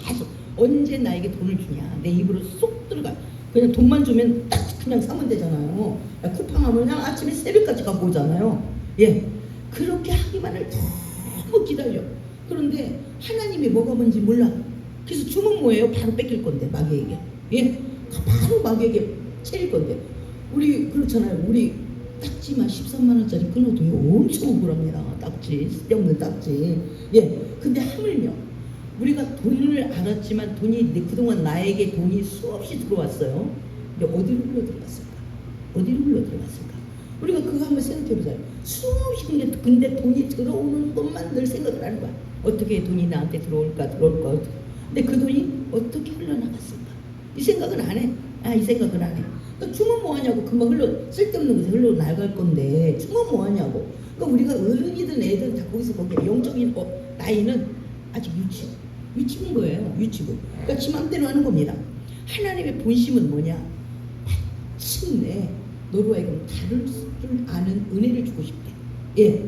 Speaker 1: 계속 언제 나에게 돈을 주냐. 내 입으로 쏙 들어가. 그냥 돈만 주면 딱 그냥 사면 되잖아요. 쿠팡하면 그냥 아침에 새벽까지 갖고 오잖아요. 그렇게 하기만을 너무 기다려. 그런데 하나님이 뭐가 뭔지 몰라. 그래서 주면 뭐예요? 바로 뺏길 건데 마귀에게. 바로 마귀에게 채릴 건데. 우리 그렇잖아요. 우리 딱지만 13만 원짜리 끊어도요 엄청 억울합니다. 딱지, 쓸데없는 딱지. 근데 하물며 우리가 돈을 알았지만 돈이 그동안 나에게 돈이 수없이 들어왔어요. 근데 어디로 흘러 들어갔을까? 어디로 흘러 들어갔을까? 우리가 그거 한번 생각해 보자요. 수없이 근데 돈이 들어오는 것만 늘 생각을 하는 거야. 어떻게 돈이 나한테 들어올까. 근데 그 돈이 어떻게 흘러나갔을까? 이 생각은 안 해. 이 생각은 안 해. 그러니까 주면 뭐하냐고. 금방 쓸데없는 것에 흘러나갈 건데 주면 뭐하냐고. 그러니까 우리가 어른이든 애든 다 거기서 거기에 영적인 나이는 아직 유치군 거예요. 유치군. 그러니까 지 맘대로 하는 겁니다. 하나님의 본심은 뭐냐? 마침내 너로 하여금 다룰 줄 아는 은혜를 주고 싶대. 예,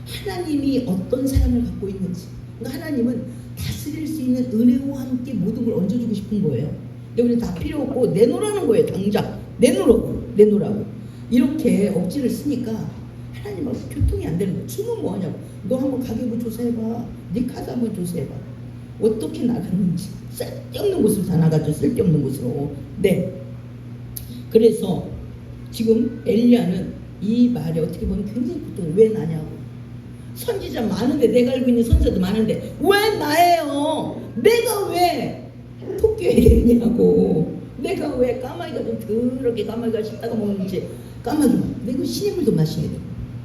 Speaker 1: 하나님이 어떤 사람을 갖고 있는지. 그러니까 하나님은 다스릴 수 있는 은혜와 함께 모든 걸 얹어주고 싶은 거예요. 근데 우리는 다 필요 없고 내놓으라는 거예요. 당장 내놓으라고. 이렇게 억지를 쓰니까 하나님하고 교통이 안 되는 거예요. 주면 뭐하냐고. 너 한번 가계부 조사해봐. 네 카드 한번 조사해봐. 어떻게 나갔는지. 쓸데없는 곳으로 다 나갔죠. 쓸데없는 곳으로. 네. 그래서 지금 엘리야는 이 말이 어떻게 보면 굉장히 고통이 왜 나냐고. 선지자 많은데, 내가 알고 있는 선지자도 많은데 왜 나예요? 내가 왜 토끼여야 되냐고. 내가 왜 까마귀가 좀 더럽게 까마귀가 씹다가 먹는지. 까마귀 내가 신인물도 마셔야 돼.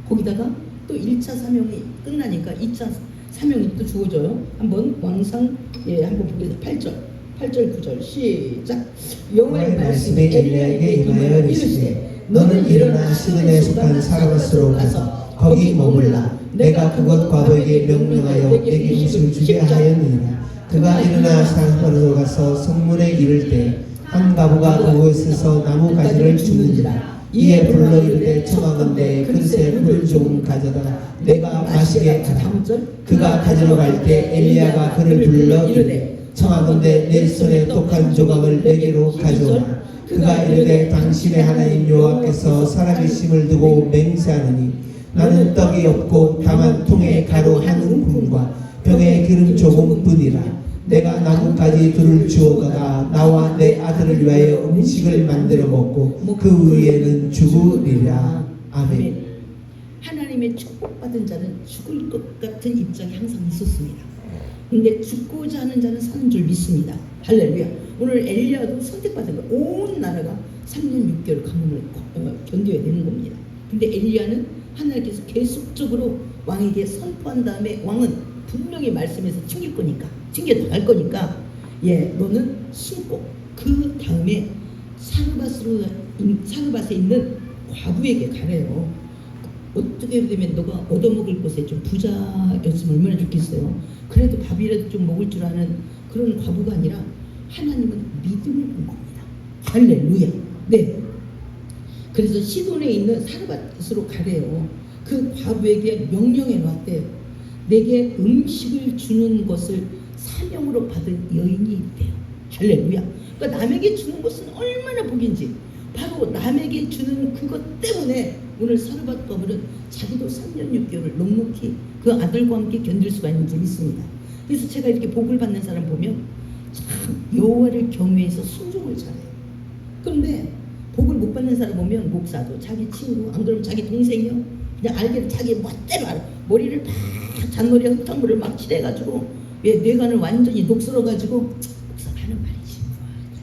Speaker 1: 거기다가 또 1차 사명이 끝나니까 2차 사명이 또 주어져요. 한번 왕상 한번 보겠습니다. 8절 9절 시작. 여호와의 말씀이 엘리야에게 임하여 이르시되 너는 일어나 시돈에 속한 사르밧으로 가서 거기 머물라. 내가 그곳 과부에게 명령하여 내게 음식을 주게 하였느니라. 그가 일어나 사르밧으로 가서 성문에 이를 때 한 과부가 그곳에서 나무 가지를 줍는지라. 이에 불러 이르되 청하건대 그릇에 물을 조금 가져다가 내가 마시게 하라. 그가 가지러 갈 때 엘리야가 그를 불러 이르되 청하건대 내 손에 독한 조각을 내게로 가져오라. 그가 이르되 당신의 하나님 여호와께서 살아계심을 두고 맹세하느니 나는 떡이 없고 다만 통에 가루 한 움큼과 병에 기름 조금뿐이라. 내가 나뭇가지 둘을 주어다가 나와 내 아들을 위하여 음식을 만들어 먹고 그 위에는 죽으리라. 아멘. 하나님의 축복받은 자는 죽을 것 같은 입장이 항상 있었습니다. 근데 죽고자 하는 자는 사는 줄 믿습니다. 할렐루야. 오늘 엘리야도 선택받은 거. 온 나라가 3년 6개월 가뭄을 견뎌야 되는 겁니다. 근데 엘리야는 하나님께서 계속적으로 왕에게 선포한 다음에 왕은 분명히 말씀해서 챙겨 나갈 거니까 너는 숨고 그 다음에 사르밧에 있는 과부에게 가래요. 어떻게 되면 너가 얻어먹을 곳에 좀 부자였으면 얼마나 좋겠어요. 그래도 밥이라도 좀 먹을 줄 아는 그런 과부가 아니라 하나님은 믿음을 본 겁니다. 할렐루야. 네. 그래서 시돈에 있는 사르밧으로 가래요. 그 과부에게 명령해 놨대요. 내게 음식을 주는 것을 사명으로 받은 여인이 있대요. 할렐루야. 그러니까 남에게 주는 것은 얼마나 복인지. 바로 남에게 주는 그것 때문에 오늘 사르밧 과부는 자기도 3년 6개월을 넉넉히 그 아들과 함께 견딜 수가 있는지 믿습니다. 그래서 제가 이렇게 복을 받는 사람 보면 참 여호와를 경외해서 순종을 잘해요. 그런데 복을 못 받는 사람 보면 목사도 자기 친구, 안 그러면 자기 동생이요, 그냥 알게 자기 멋대로 알아. 머리를 다 잔머리에 흙탕물을 막 칠해가지고 뇌관을 완전히 녹슬어가지고 목사가 하는 말이지.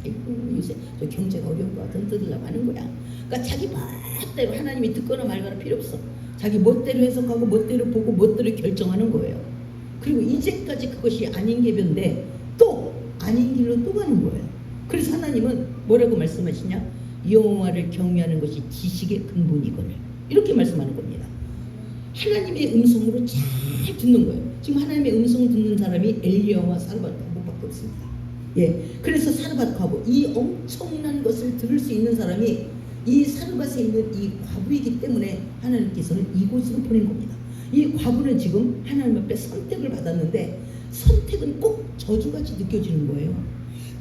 Speaker 1: 아이고 요새 저 경제가 어려운 거 같은 뜯으려고 하는 거야. 그러니까 자기 멋대로 하나님이 듣거나 말거나 필요 없어. 자기 멋대로 해석하고 멋대로 보고 멋대로 결정하는 거예요. 그리고 이제까지 그것이 아닌 개변데 또 아닌 길로 또 가는 거예요. 그래서 하나님은 뭐라고 말씀하시냐? 여호와를 경외하는 것이 지식의 근본이거늘. 이렇게 말씀하는 겁니다. 하나님의 음성으로 잘 듣는 거예요. 지금 하나님의 음성을 듣는 사람이 엘리야와 사르밧 과부밖에 없습니다. 그래서 사르밧 과부, 이 엄청난 것을 들을 수 있는 사람이 이 사르밧에 있는 이 과부이기 때문에 하나님께서는 이곳으로 보낸 겁니다. 이 과부는 지금 하나님 앞에 선택을 받았는데 선택은 꼭 저주같이 느껴지는 거예요.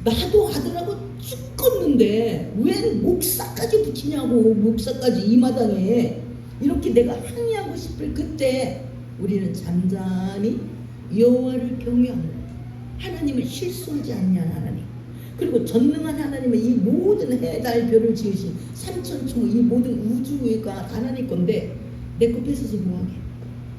Speaker 1: 나도 아들하고 죽겠는데 왜 목사까지 붙이냐고. 목사까지 이 마당에. 이렇게 내가 항의하고 싶을 그때 우리는 잠잠히 여호와를 경외하는 하나님을 실수하지 않냐는 하나님, 그리고 전능한 하나님은 이 모든 해, 달, 별을 지으신 삼천초무 이 모든 우주가 하나님 건데 내 거 뺏어서 뭐하게.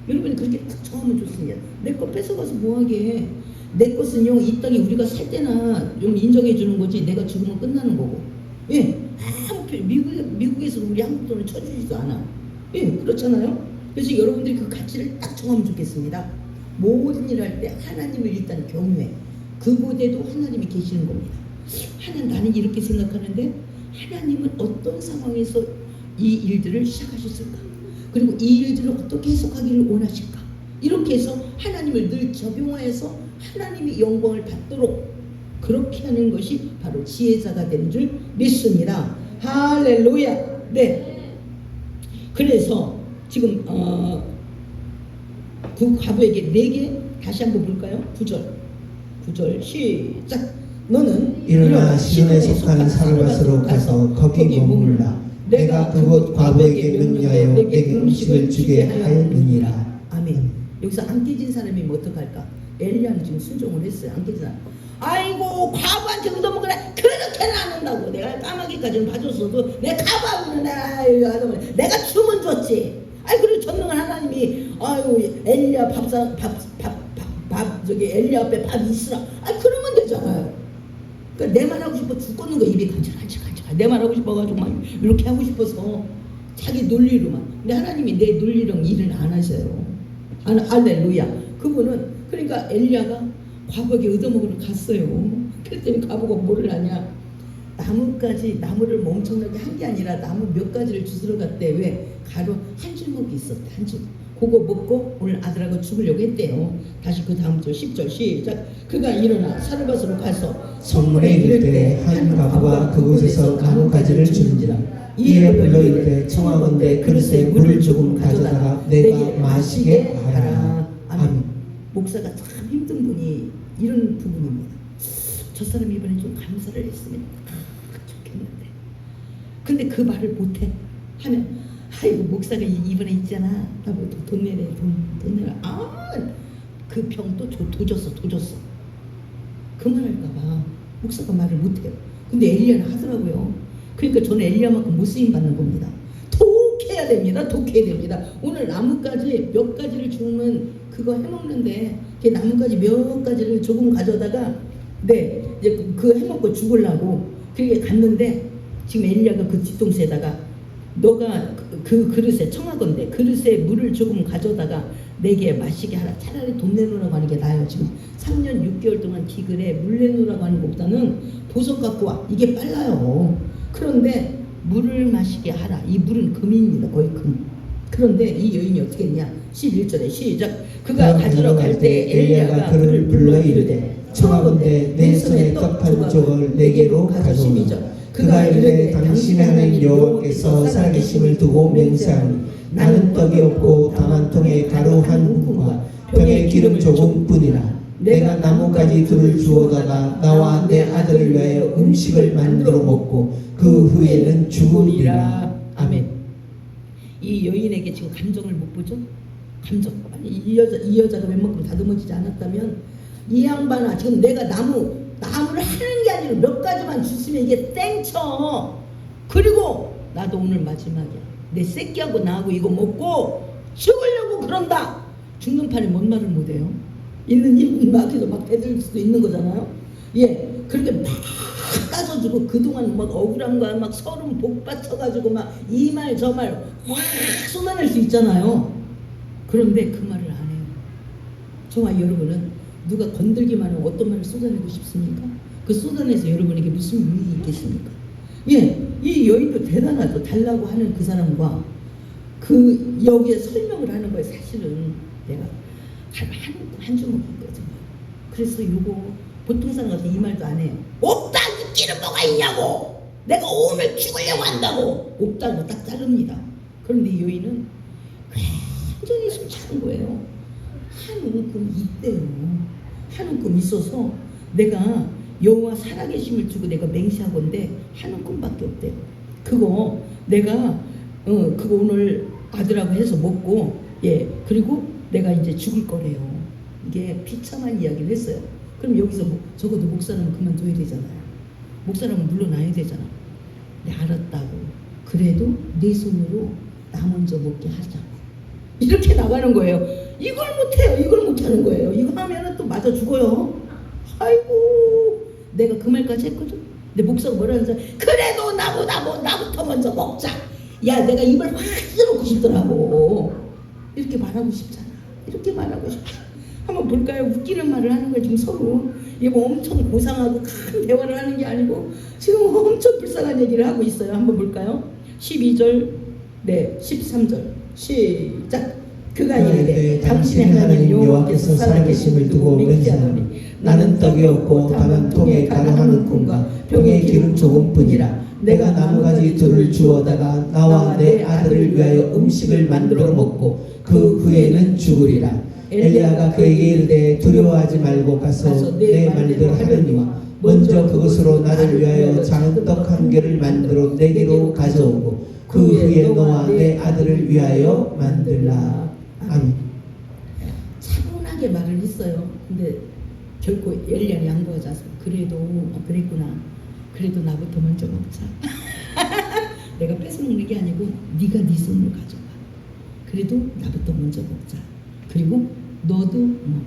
Speaker 1: 여러분이 그렇게 딱 정하면 좋습니다. 내 거 뺏어가서 뭐하게. 내 것은요 이 땅에 우리가 살 때나 좀 인정해 주는 거지 내가 죽으면 끝나는 거고 아무 미국에서 우리 한국 돈을 쳐주지도 않아. 예, 그렇잖아요. 그래서 여러분들이 그 가치를 딱 정하면 좋겠습니다. 모든 일을 할 때 하나님을 일단 경외. 그곳에도 하나님이 계시는 겁니다. 나는 이렇게 생각하는데 하나님은 어떤 상황에서 이 일들을 시작하셨을까? 그리고 이 일들을 어떻게 해석하기를 원하실까? 이렇게 해서 하나님을 늘 적용하여서 하나님이 영광을 받도록 그렇게 하는 것이 바로 지혜자가 되는 줄 믿습니다. 할렐루야. 네. 그래서 지금 그 과부에게 내게 다시 한번 볼까요? 9절 시작. 너는
Speaker 2: 일어나 시온에 속한 사르밧으로 가서 거기 머물라. 내가 그곳 과부에게 명령하여 내게 음식을 주게 하였느니라.
Speaker 1: 아멘. 여기서 안 깨진 사람이 뭐 어떡할까? 엘리야는 지금 순종을 했어요. 안 깨진 사람. 아이고 과부한테 얻어먹으라. 그렇게는 안 한다고. 내가 까마귀까지는 봐줬어도 내 과부하고는 내가 춤은 줬지. 아이 그리고 전능한 하나님이 아유 엘리야 저기 엘리야 앞에 밥 있으라. 아 그러면 되잖아요. 그러니까 내 말 하고 싶어 죽겠는 거 입이 간질간질 내 말 하고 싶어가지고 막 이렇게 하고 싶어서 자기 논리로만. 근데 하나님이 내 논리랑 일을 안 하셔요. 할렐루야. 그분은 그러니까 엘리야가 과부에게 얻어먹으러 갔어요. 그랬더니 과부가 뭐를 하냐? 나무를 엄청나게 한 게 아니라 나무 몇 가지를 주스러 갔대. 왜? 가루 한 줄목이 있었대. 한 줄. 그거 먹고 오늘 아들하고 죽으려고 했대요. 다시 그 다음 절 10절 시작. 그가 일어나 사르밧으로 가서
Speaker 2: 성문에 이를 때 한 과부가 그곳에서 나뭇가지를 주는지라. 이에 불러 이르되 청하건대 그릇에 물을 조금 가져다가 내가 마시게 하라.
Speaker 1: 아멘. 목사가 참 힘든 분이 이런 부분입니다. 저 사람이 이번에 좀 감사를 했으면 좋겠는데 근데 그 말을 못해. 하면 아이고 목사가 이번에 있잖아. 나보고 돈 내래 돈 내라. 그 병 또 도졌어. 그 말 할까봐 목사가 말을 못해요. 근데 엘리야는 하더라고요. 그러니까 저는 엘리야만큼 못 쓰임 받는 겁니다. 독해야 됩니다. 오늘 나뭇가지 몇 가지를 주면 그거 해먹는데 그 나뭇가지 몇 가지를 조금 가져다가 네 이제 그 해먹고 죽으려고 그렇게 갔는데 지금 엘리야가 그 뒤통수에다가 너가 그 그릇에 청하건대 그릇에 물을 조금 가져다가 내게 마시게 하라. 차라리 돈 내놓으라고 하는 게 나아요. 지금 3년 6개월 동안 기글에 물 내놓으라고 하는 것보다는 보석 갖고 와. 이게 빨라요. 그런데 물을 마시게 하라. 이 물은 금입니다. 거의 금. 그런데 이 여인이 어떻게 했냐? 11절에 시작. 그가 가지러 갈 때 엘리야가 그를 불러 이르되 청하건대 내 손에 떡 한 조각을 내게로 가져오라. 그가 이르되 당신의 하나님 여호와께서 살아계심을 두고 맹세하니 나는 떡이 없고 다만 통에 가루 한 움큼과 병에 기름 조금뿐이라. 내가 나뭇가지 둘을 주워다가 나와 내 아들을 위하여 음식을 만들어 먹고 그 후에는 죽으리라. 아멘. 이 여인에게 지금 감정을 못 보죠? 감정. 아니, 이 여자가 웬만큼 다듬어지지 않았다면 이 양반아 지금 내가 나무를 하는 게 아니라 몇 가지만 주시면 이게 땡쳐. 그리고 나도 오늘 마지막이야. 내 새끼하고 나하고 이거 먹고 죽으려고 그런다. 죽는 판에 뭔 말을 못해요. 있는 힘 막해서 막 대들 수도 있는 거잖아요. 예, 그렇게 막 따져주고 그동안 막 억울함과 막 서름 복받쳐가지고 막 이 말 저 말 확 쏟아낼 수 있잖아요. 그런데 그 말을 안 해요. 정말 여러분은 누가 건들기만 하면 어떤 말을 쏟아내고 싶습니까? 그 쏟아내서 여러분에게 무슨 유익이 있겠습니까? 예, 이 여인도 대단하죠. 달라고 하는 그 사람과 그 여기에 설명을 하는 거에 사실은 내가 한 주먹이거든요. 그래서 이거 보통 사람 같은 이 말도 안 해요. 없다 느끼는 뭐가 있냐고. 내가 오늘 죽으려고 한다고. 없다고 딱 자릅니다. 그런데 이 여인은 완전히 숨 차는 거예요. 한 움큼 있대요. 한 움큼 있어서 내가 여호와 살아계심을 두고 내가 맹세하건대 한 움큼밖에 없대요. 그거 내가 그거 오늘 아들하고 해서 먹고 예 그리고 내가 이제 죽을 거래요. 이게 비참한 이야기를 했어요. 그럼 여기서 적어도 목사는 그만둬야 되잖아요. 목사는 물러나야 되잖아. 네, 알았다고. 그래도 내 손으로 나 먼저 먹게 하자. 이렇게 나가는 거예요. 이걸 못해요. 이걸 못하는 거예요. 이거 하면은 또 맞아 죽어요. 아이고 내가 그 말까지 했거든. 근데 목사가 뭐라 하는지 그래도 나부터 먼저 먹자. 야, 내가 입을 확 뜯어놓고 싶더라고. 이렇게 말하고 싶잖아. 이렇게 말하고 싶어. 한번 볼까요? 웃기는 말을 하는 거예요. 지금 서로 이게 뭐 엄청 고상하고 큰 대화를 하는 게 아니고 지금 엄청 불쌍한 얘기를 하고 있어요. 한번 볼까요? 12절, 네, 13절 시작. 그가 이르되 당신의 하나님 여호와께서 살아계심을 두고 맹세하노니 나는 떡이 없고 다만 통에 가루 한 움큼과 병에 기름 조금뿐이라.
Speaker 2: 내가 나무가지 둘을 주워다가 나와 내 아들을 위하여 음식을 만들어 먹고 그 후에는 죽으리라. 엘리야가 그에게 이르되 두려워하지 말고 가서 내 말대로 하려니와 먼저 그것으로 나를 위하여 작은 떡 한 개를 만들어 내게로 가져오고 그 후에 너와 내 아들을 위하여 만들라. 아멘.
Speaker 1: 차분하게 말을 했어요. 근데 결코 엘리야는 양보하지 않습니다. 그랬구나. 그래도 나부터 먼저 먹자. 내가 뺏어먹는 게 아니고 네가 네 손으로 가져가. 그래도 나부터 먼저 먹자. 그리고 너도 먹어.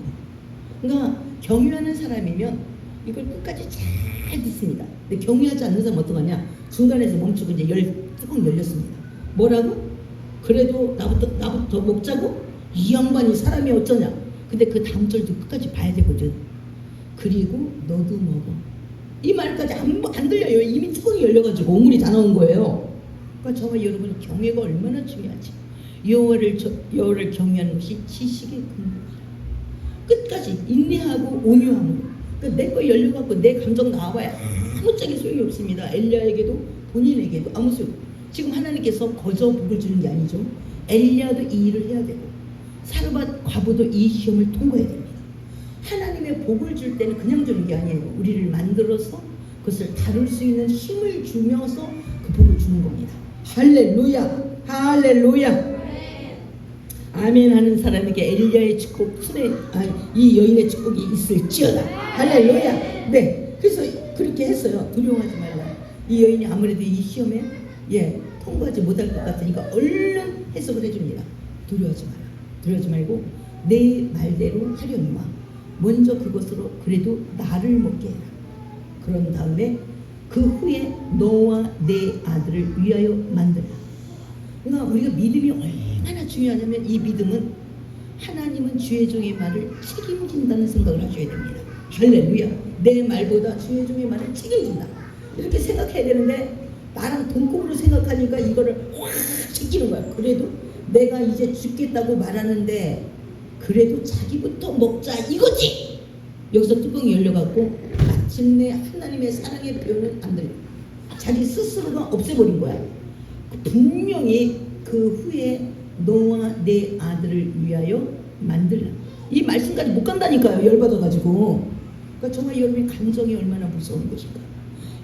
Speaker 1: 그러니까 경유하는 사람이면 이걸 끝까지 잘 듣습니다. 근데 경유하지 않는 사람은 어떡하냐? 중간에서 멈추고 이제 뚜껑 열렸습니다. 뭐라고? 그래도 나부터 먹자고? 이 양반이 사람이 어쩌냐? 근데 그 다음 절도 끝까지 봐야 되거든. 그리고 너도 먹어. 이 말까지 안 들려요. 이미 뚜껑이 열려가지고 오물이 다 나온 거예요. 그러니까 저와 여러분 경외가 얼마나 중요하지. 여호와를 경외하는 것이 지식의 근본이라. 끝까지 인내하고 온유함으로. 그러니까 내 거 열려갖고 내 감정 나와봐야 아무짝에 소용이 없습니다. 엘리야에게도 본인에게도 아무 소용. 지금 하나님께서 거저 복을 주는 게 아니죠. 엘리야도 이 일을 해야 되고 사르밧 과부도 이 시험을 통과해야 됩니다. 하나님의 복을 줄 때는 그냥 주는 게 아니에요. 우리를 만들어서 그것을 다룰 수 있는 힘을 주면서 그 복을 주는 겁니다. 할렐루야, 할렐루야. 아멘 하는 사람에게 엘리야의 축복, 이 여인의 축복이 있을지어다. 할렐루야. 네, 그래서 그렇게 했어요. 두려워하지 말라. 이 여인이 아무래도 이 시험에 통과하지 못할 것 같으니까 얼른 해석을 해줍니다. 두려워하지 마라. 두려워하지 말고 내 말대로 하려니와 먼저 그것으로 그래도 나를 먹게 해라. 그런 다음에 그 후에 너와 내 아들을 위하여 만들라. 그러니까 우리가 믿음이 얼마나 중요하냐면 이 믿음은 하나님은 주의 종의 말을 책임진다는 생각을 하셔야 됩니다. 할렐루야. 내 말보다 주의 종의 말을 책임진다. 이렇게 생각해야 되는데 나랑 동급으로 생각하니까 이거를 확 제끼는 거야. 그래도 내가 이제 죽겠다고 말하는데 그래도 자기부터 먹자 이거지. 여기서 뚜껑이 열려갖고 마침내 하나님의 사랑의 표현은 안 들려. 자기 스스로가 없애버린 거야. 분명히 그 후에 너와 내 아들을 위하여 만들라. 이 말씀까지 못 간다니까요. 열받아가지고. 그러니까 정말 여러분의 감정이 얼마나 무서운 것인가.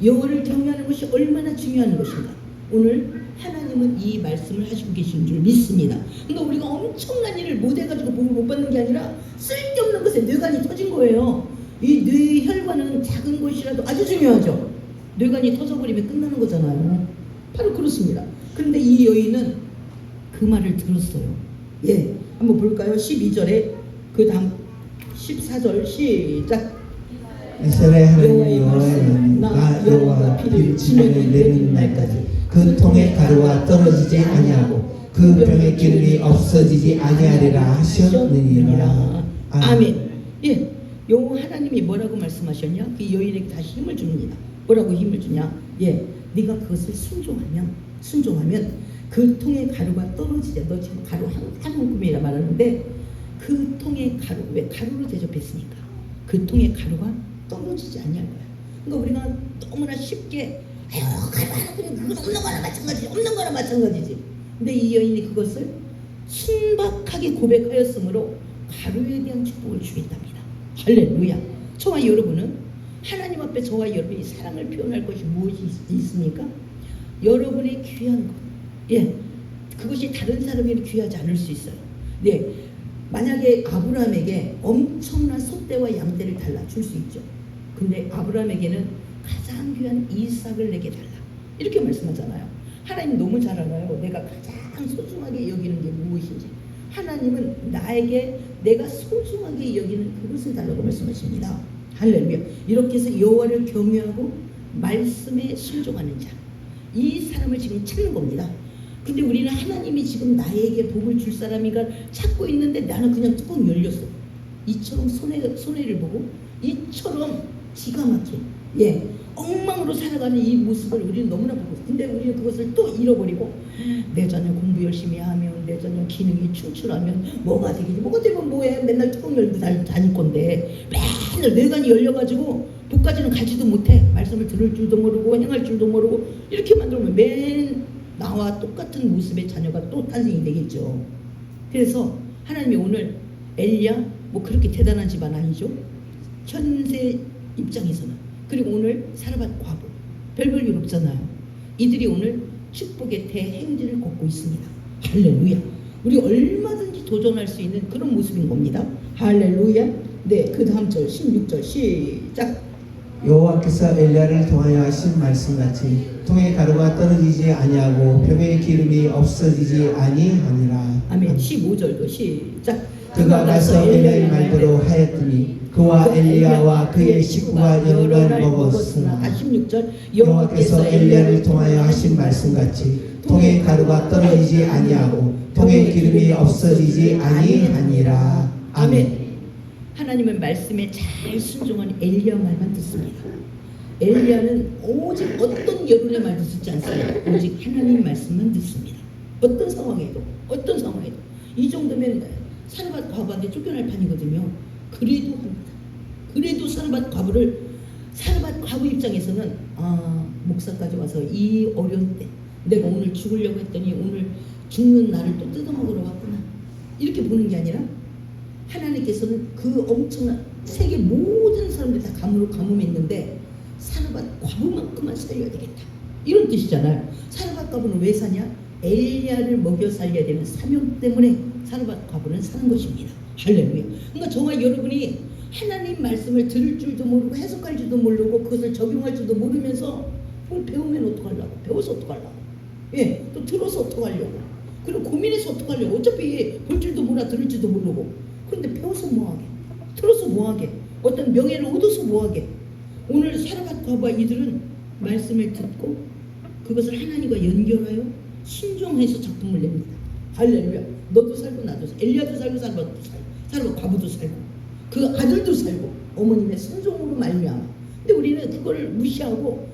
Speaker 1: 여호와를 경외하는 것이 얼마나 중요한 것인가. 오늘 하나님은 이 말씀을 하시고 계신 줄 믿습니다. 그러니까 우리가 엄청난 일을 못해가지고 복을 못 받는 게 아니라 쓸데없는 것에 뇌관이 터진 거예요. 이 뇌혈관은 작은 것이라도 아주 중요하죠. 뇌관이 터져버리면 끝나는 거잖아요. 바로 그렇습니다. 그런데 이 여인은 그 말을 들었어요. 예, 한번 볼까요? 12절에 그 다음 14절 시작.
Speaker 2: 이스라엘 하나님 여호와는 나 여호와가 비를 지면에 내리는 날까지 그 통의 가루가 떨어지지 아니하고 그 병의 기름이 없어지지 아니하리라 하셨느니라.
Speaker 1: 아멘. 예, 여호와 하나님이 뭐라고 말씀하셨냐? 그 여인에게 다시 힘을 줍니다. 뭐라고 힘을 주냐? 예, 네가 그것을 순종하면 그 통의 가루가 떨어지지. 너 지금 가루 한 움큼이라 말하는데 그 통의 가루, 왜 가루로 대접했으니까 그 통의 가루가 떨어지지 아니할 거야. 그러니까 우리가 너무나 쉽게 가루 하나 그냥 그건 없는 거나 마찬가지지. 근데 이 여인이 그것을 순박하게 고백하였으므로 가루에 대한 축복을 주겠답니다. 할렐루야. 저와 여러분은 하나님 앞에 저와 여러분이 사랑을 표현할 것이 무엇이 있습니까? 여러분의 귀한 것. 예, 그것이 다른 사람에게 귀하지 않을 수 있어요. 네, 만약에 아브라함에게 엄청난 소떼와 양떼를 달라 줄 수 있죠. 근데 아브라함에게는 가장 귀한 이삭을 내게 달라. 이렇게 말씀하잖아요. 하나님 너무 잘 알아요. 내가 가장 소중하게 여기는 게 무엇인지. 하나님은 나에게 내가 소중하게 여기는 그것을 달라고 말씀하십니다. 할렐루야. 이렇게 해서 여호와를 경외하고 말씀에 순종하는 자, 이 사람을 지금 찾는 겁니다. 근데 우리는 하나님이 지금 나에게 복을 줄 사람이가 찾고 있는데 나는 그냥 뚜껑 열렸어. 이처럼 손해를 보고 이처럼 기가 막힌 엉망으로 살아가는 이 모습을 우리는 너무나 보고 있어요. 근데 우리는 그것을 또 잃어버리고 내 자녀 공부 열심히 하면, 내 자녀 기능이 충출하면 뭐가 되겠지, 뭐가 되면 뭐해, 맨날 뚜껑 열고 다닐 건데 맨날 뇌관이 열려가지고 복까지는 가지도 못해. 말씀을 들을 줄도 모르고 행할 줄도 모르고 이렇게 만들면 맨 나와 똑같은 모습의 자녀가 또 탄생이 되겠죠. 그래서 하나님이 오늘 엘리야 뭐 그렇게 대단한 집안 아니죠. 현세 입장에서는. 그리고 오늘 사르밧 과부 별볼 일 없잖아요. 이들이 오늘 축복의 대행진을 걷고 있습니다. 할렐루야. 우리 얼마든지 도전할 수 있는 그런 모습인 겁니다. 할렐루야. 네, 그 다음 절 16절 시작.
Speaker 2: 여호와께서 엘리야를 통하여 하신 말씀같이 통의 가루가 떨어지지 아니하고 병의 기름이 없어지지 아니하니라.
Speaker 1: 아멘. 15절도 시작.
Speaker 2: 그가 가서 엘리야의 말대로 하였더니 그와 엘리야와 그의 식구가 여러 날 먹었으나.
Speaker 1: 16절.
Speaker 2: 여호와께서 엘리야를 통하여 하신 말씀같이 통의 가루가 떨어지지 아니하고 통의 기름이 없어지지 아니하니라. 아멘.
Speaker 1: 하나님의 말씀에 잘 순종한 엘리야 말만 듣습니다. 엘리야는 오직 어떤 여론의 말도 듣지 않습니다. 오직 하나님 말씀만 듣습니다. 어떤 상황에도 이 정도면 사르밧 과부한테 쫓겨날 판이거든요. 그래도 합니다. 그래도 사르밧 과부 입장에서는 목사까지 와서 이 어려운 때 내가 오늘 죽으려고 했더니 오늘 죽는 나를 또 뜯어먹으러 왔구나, 이렇게 보는 게 아니라 하나님께서는 그 엄청난 세계 모든 사람들 다 가뭄했는데 사르밧 과부만큼만 살려야 되겠다, 이런 뜻이잖아요. 사르밧 과부는 왜 사냐? 엘리야를 먹여 살려야 되는 사명 때문에 사르밧 과부는 사는 것입니다. 할렐루야. 그러니까 저와 여러분이 하나님 말씀을 들을 줄도 모르고 해석할 줄도 모르고 그것을 적용할 줄도 모르면서 그걸 배우면 어떡하려고, 배워서 어떡하려고, 또 들어서 어떡하려고, 그리고 고민해서 어떡하려고. 어차피 볼 줄도 몰라, 들을 줄도 모르고. 그런데 배워서 뭐하게, 들어서 뭐하게, 어떤 명예를 얻어서 뭐하게. 오늘 사르밧 과부와 이들은 말씀을 듣고 그것을 하나님과 연결하여 순종해서 작품을 냅니다. 할렐루야. 너도 살고 나도 살고, 엘리야도 살고 사르밧도 살고 사르밧 과부도 살고 그 아들도 살고 어머님의 순종으로 말미암아. 근데 우리는 그거를 무시하고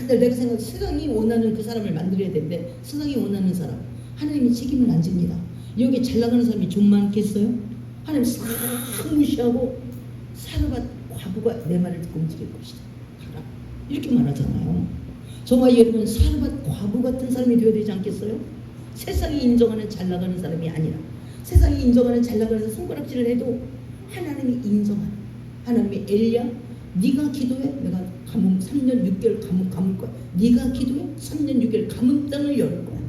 Speaker 1: 내가 생각 세상이 원하는 그 사람을 만들어야 되는데 세상이 원하는 사람 하나님이 책임을 안 집니다. 여기 잘 나가는 사람이 좀 많겠어요? 하나님 싹 무시하고 사르밧 과부가 내 말을 듣고 움직일 것이다, 가라, 이렇게 말하잖아요. 저와 여러분 사르밧 과부 같은 사람이 되어야 되지 않겠어요? 세상이 인정하는 잘 나가는 사람이 아니라 세상이 인정하는 잘 나가는 사람 손가락질을 해도 하나님이 인정하는, 하나님이 엘리야 네가 기도해, 내가 가뭄 3년 6개월 가물 거야. 네가 기도해 3년 6개월 가뭄 땅을 열을 거야.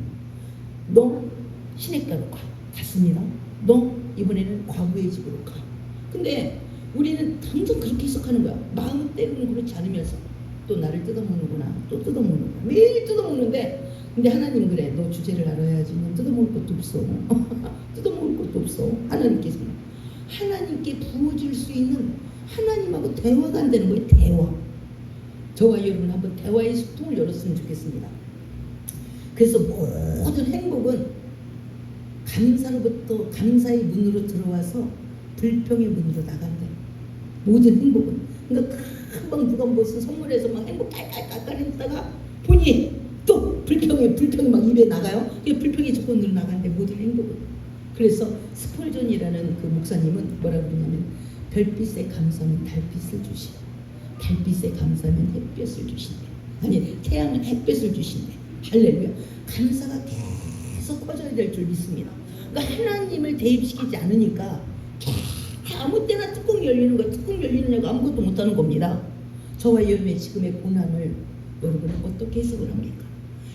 Speaker 1: 너 시냇가로 갔습니다. 너 이번에는 과부의 집으로 가. 근데 우리는 당장 그렇게 해석하는 거야. 마음대로는 그렇지 않으면서 또 나를 뜯어먹는구나, 또 뜯어먹는구나, 매일 뜯어먹는데, 근데 하나님 그래, 너 주제를 알아야지. 넌 뜯어먹을 것도 없어. 뜯어먹을 것도 없어. 하나님께 부어줄 수 있는, 하나님하고 대화가 안 되는 거예요. 대화. 저와 여러분 한번 대화의 소통을 열었으면 좋겠습니다. 그래서 모든 행복은 감사로부터, 감사의 문으로 들어와서 불평의 문으로 나간다. 모든 행복은. 그러니까 금방 누가 무슨 선물해서 막 행복 깔깔깔깔 했다가 보니 또 불평이 막 입에 나가요. 그게 불평의 조건으로 나가는데 모든 행복은. 그래서 스펄전이라는 그 목사님은 뭐라고 그러냐면 별빛에 감사하면 달빛을 주시고 달빛에 감사하면 햇볕을 주신대. 아니 태양은 햇볕을 주신대. 할렐루야. 감사가 계속 커져야 될 줄 믿습니다. 그러니까 하나님을 대입시키지 않으니까 아무 때나 뚜껑 열리는 거, 뚜껑 열리느냐고 아무것도 못하는 겁니다. 저와 여러분의 지금의 고난을 여러분은 어떻게 해석을 합니까?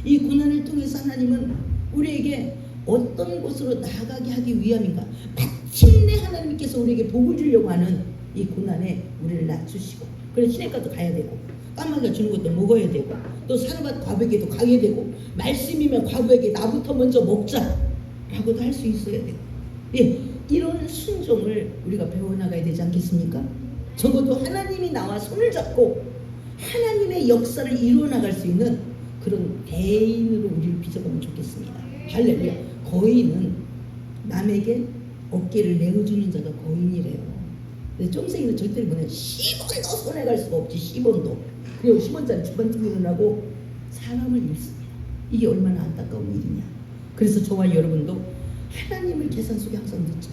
Speaker 1: 이 고난을 통해서 하나님은 우리에게 어떤 곳으로 나아가게 하기 위함인가? 마침내 하나님께서 우리에게 복을 주려고 하는 이 고난에 우리를 낮추시고, 그래서 시냇가도 가야 되고 까마귀가 주는 것도 먹어야 되고 또 사르밧 과부에게도 가야 되고 말씀이면 과부에게 나부터 먼저 먹자라고도 할 수 있어야 되고, 이런 순종을 우리가 배워나가야 되지 않겠습니까? 적어도 하나님이 나와 손을 잡고 하나님의 역사를 이루어나갈 수 있는 그런 대인으로 우리를 빚어가면 좋겠습니다. 할렐루야. 거인은 남에게 어깨를 내어주는 자가 거인이래요. 근데 쫑생이는 절대로 뭐냐, 10원도 손해갈 수가 없지. 10원도. 그리고 10원짜리 주반투기를 하고 사람을 잃습니다. 이게 얼마나 안타까운 일이냐. 그래서 저와 여러분도 하나님을 계산 속에 항상 넣자.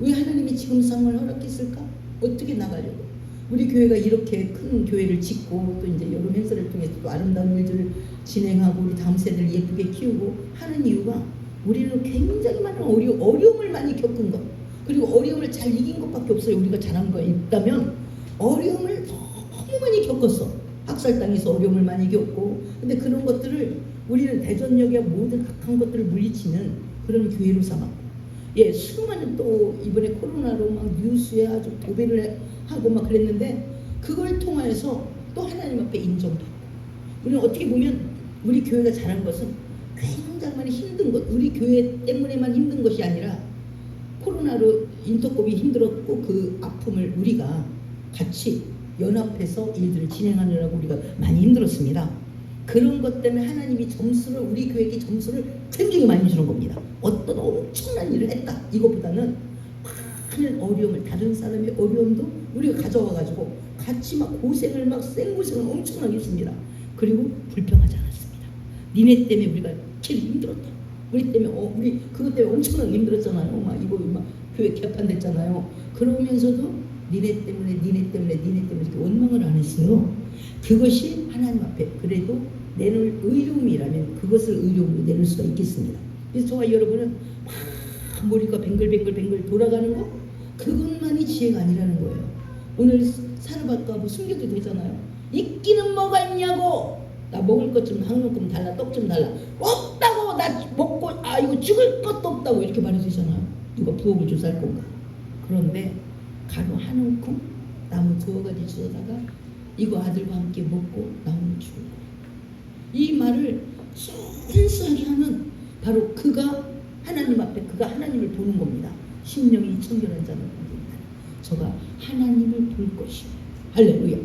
Speaker 1: 왜 하나님이 지금 상황을 허락했을까? 어떻게 나가려고? 우리 교회가 이렇게 큰 교회를 짓고 또 이제 여름 행사를 통해서 또 아름다운 일들을 진행하고 우리 다음 세대를 예쁘게 키우고 하는 이유가 우리는 굉장히 많은 어려움을 많이 겪은 것, 그리고 어려움을 잘 이긴 것밖에 없어요. 우리가 잘한 거 있다면 어려움을 너무 많이 겪었어. 학살당해서 어려움을 많이 겪고, 근데 그런 것들을 우리는 대전역의 모든 악한 것들을 물리치는 그런 교회로 삼았고, 예, 수많은 또 이번에 코로나로 막 뉴스에 아주 도배를 하고 막 그랬는데 그걸 통해서 또 하나님 앞에 인정받고, 우리는 어떻게 보면 우리 교회가 잘한 것은 굉장히 힘든 것, 우리 교회 때문에만 힘든 것이 아니라 코로나로 인터컵이 힘들었고 그 아픔을 우리가 같이 연합해서 일들을 진행하느라고 우리가 많이 힘들었습니다. 그런 것 때문에 하나님이 점수를, 우리 교회에게 점수를 굉장히 많이 주는 겁니다. 어떤 엄청난 일을 했다 이것보다는 많은 어려움을, 다른 사람의 어려움도 우리가 가져와가지고 같이 막 고생을, 막 생고생을 엄청나게 했습니다. 그리고 불평하지 않았습니다. 니네 때문에 우리가 제일 힘들었다. 우리 때문에 우리 그것 때문에 엄청나게 힘들었잖아요. 막 이거 막 교회 개판됐잖아요. 그러면서도 니네 때문에 이렇게 원망을 안 했어요. 그것이 하나님 앞에 그래도 내놓을 의로움이라면 그것을 의로움으로 내놓을 수가 있겠습니다. 그래서 저와 여러분은 막 머리가 뱅글뱅글 돌아가는 거, 그것만이 지혜가 아니라는 거예요. 오늘 사르밧과 뭐 숨겨도 되잖아요. 있기는 뭐가 있냐고. 나 먹을 것 좀 한 움큼 달라, 떡 좀 달라. 없다고. 나 먹고 이거 죽을 것도 없다고 이렇게 말해도 되잖아요. 누가 부엌을 조사할 건가. 그런데 가루 한 움큼 나무 2가지 주워다가 이거 아들과 함께 먹고 나오면 죽을 거예요. 이 말을 순수하게 하는 바로 그가 하나님 앞에 그가 하나님을 보는 겁니다. 심령이 청결한 자는 복이다. 저가 하나님을 볼 것이요. 할렐루야.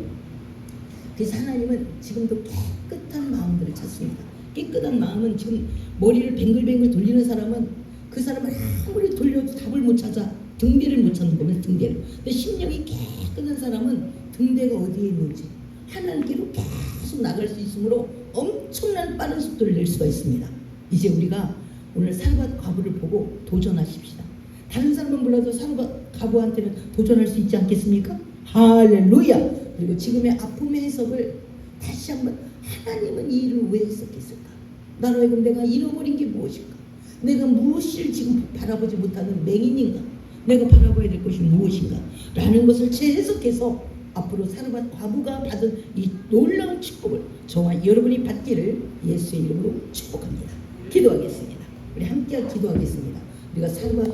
Speaker 1: 그래서 하나님은 지금도 깨끗한 마음들을 찾습니다. 깨끗한 마음은 지금 머리를 뱅글뱅글 돌리는 사람은 그 사람을 아무리 돌려도 답을 못 찾아 등대를 못 찾는 겁니다. 등대를. 근데 심령이 깨끗한 사람은 등대가 어디에 있는지 하나님께로 계속 나갈 수 있으므로 엄청난 빠른 속도를 낼 수가 있습니다. 이제 우리가 오늘 사르밧 과부를 보고 도전하십시다. 다른 사람은 몰라도 사르밧 과부한테는 도전할 수 있지 않겠습니까? 할렐루야. 그리고 지금의 아픔의 해석을 다시 한번, 하나님은 이 일을 왜 했었겠을까? 나로 하여금 내가 잃어버린 게 무엇일까? 내가 무엇을 지금 바라보지 못하는 맹인인가? 내가 바라봐야 될 것이 무엇인가? 라는 것을 재해석해서 앞으로 사르밧 과부가 받은 이 놀라운 축복을 저와 여러분이 받기를 예수의 이름으로 축복합니다. 기도하겠습니다. 우리 함께 기도하겠습니다. 우리가 사르밧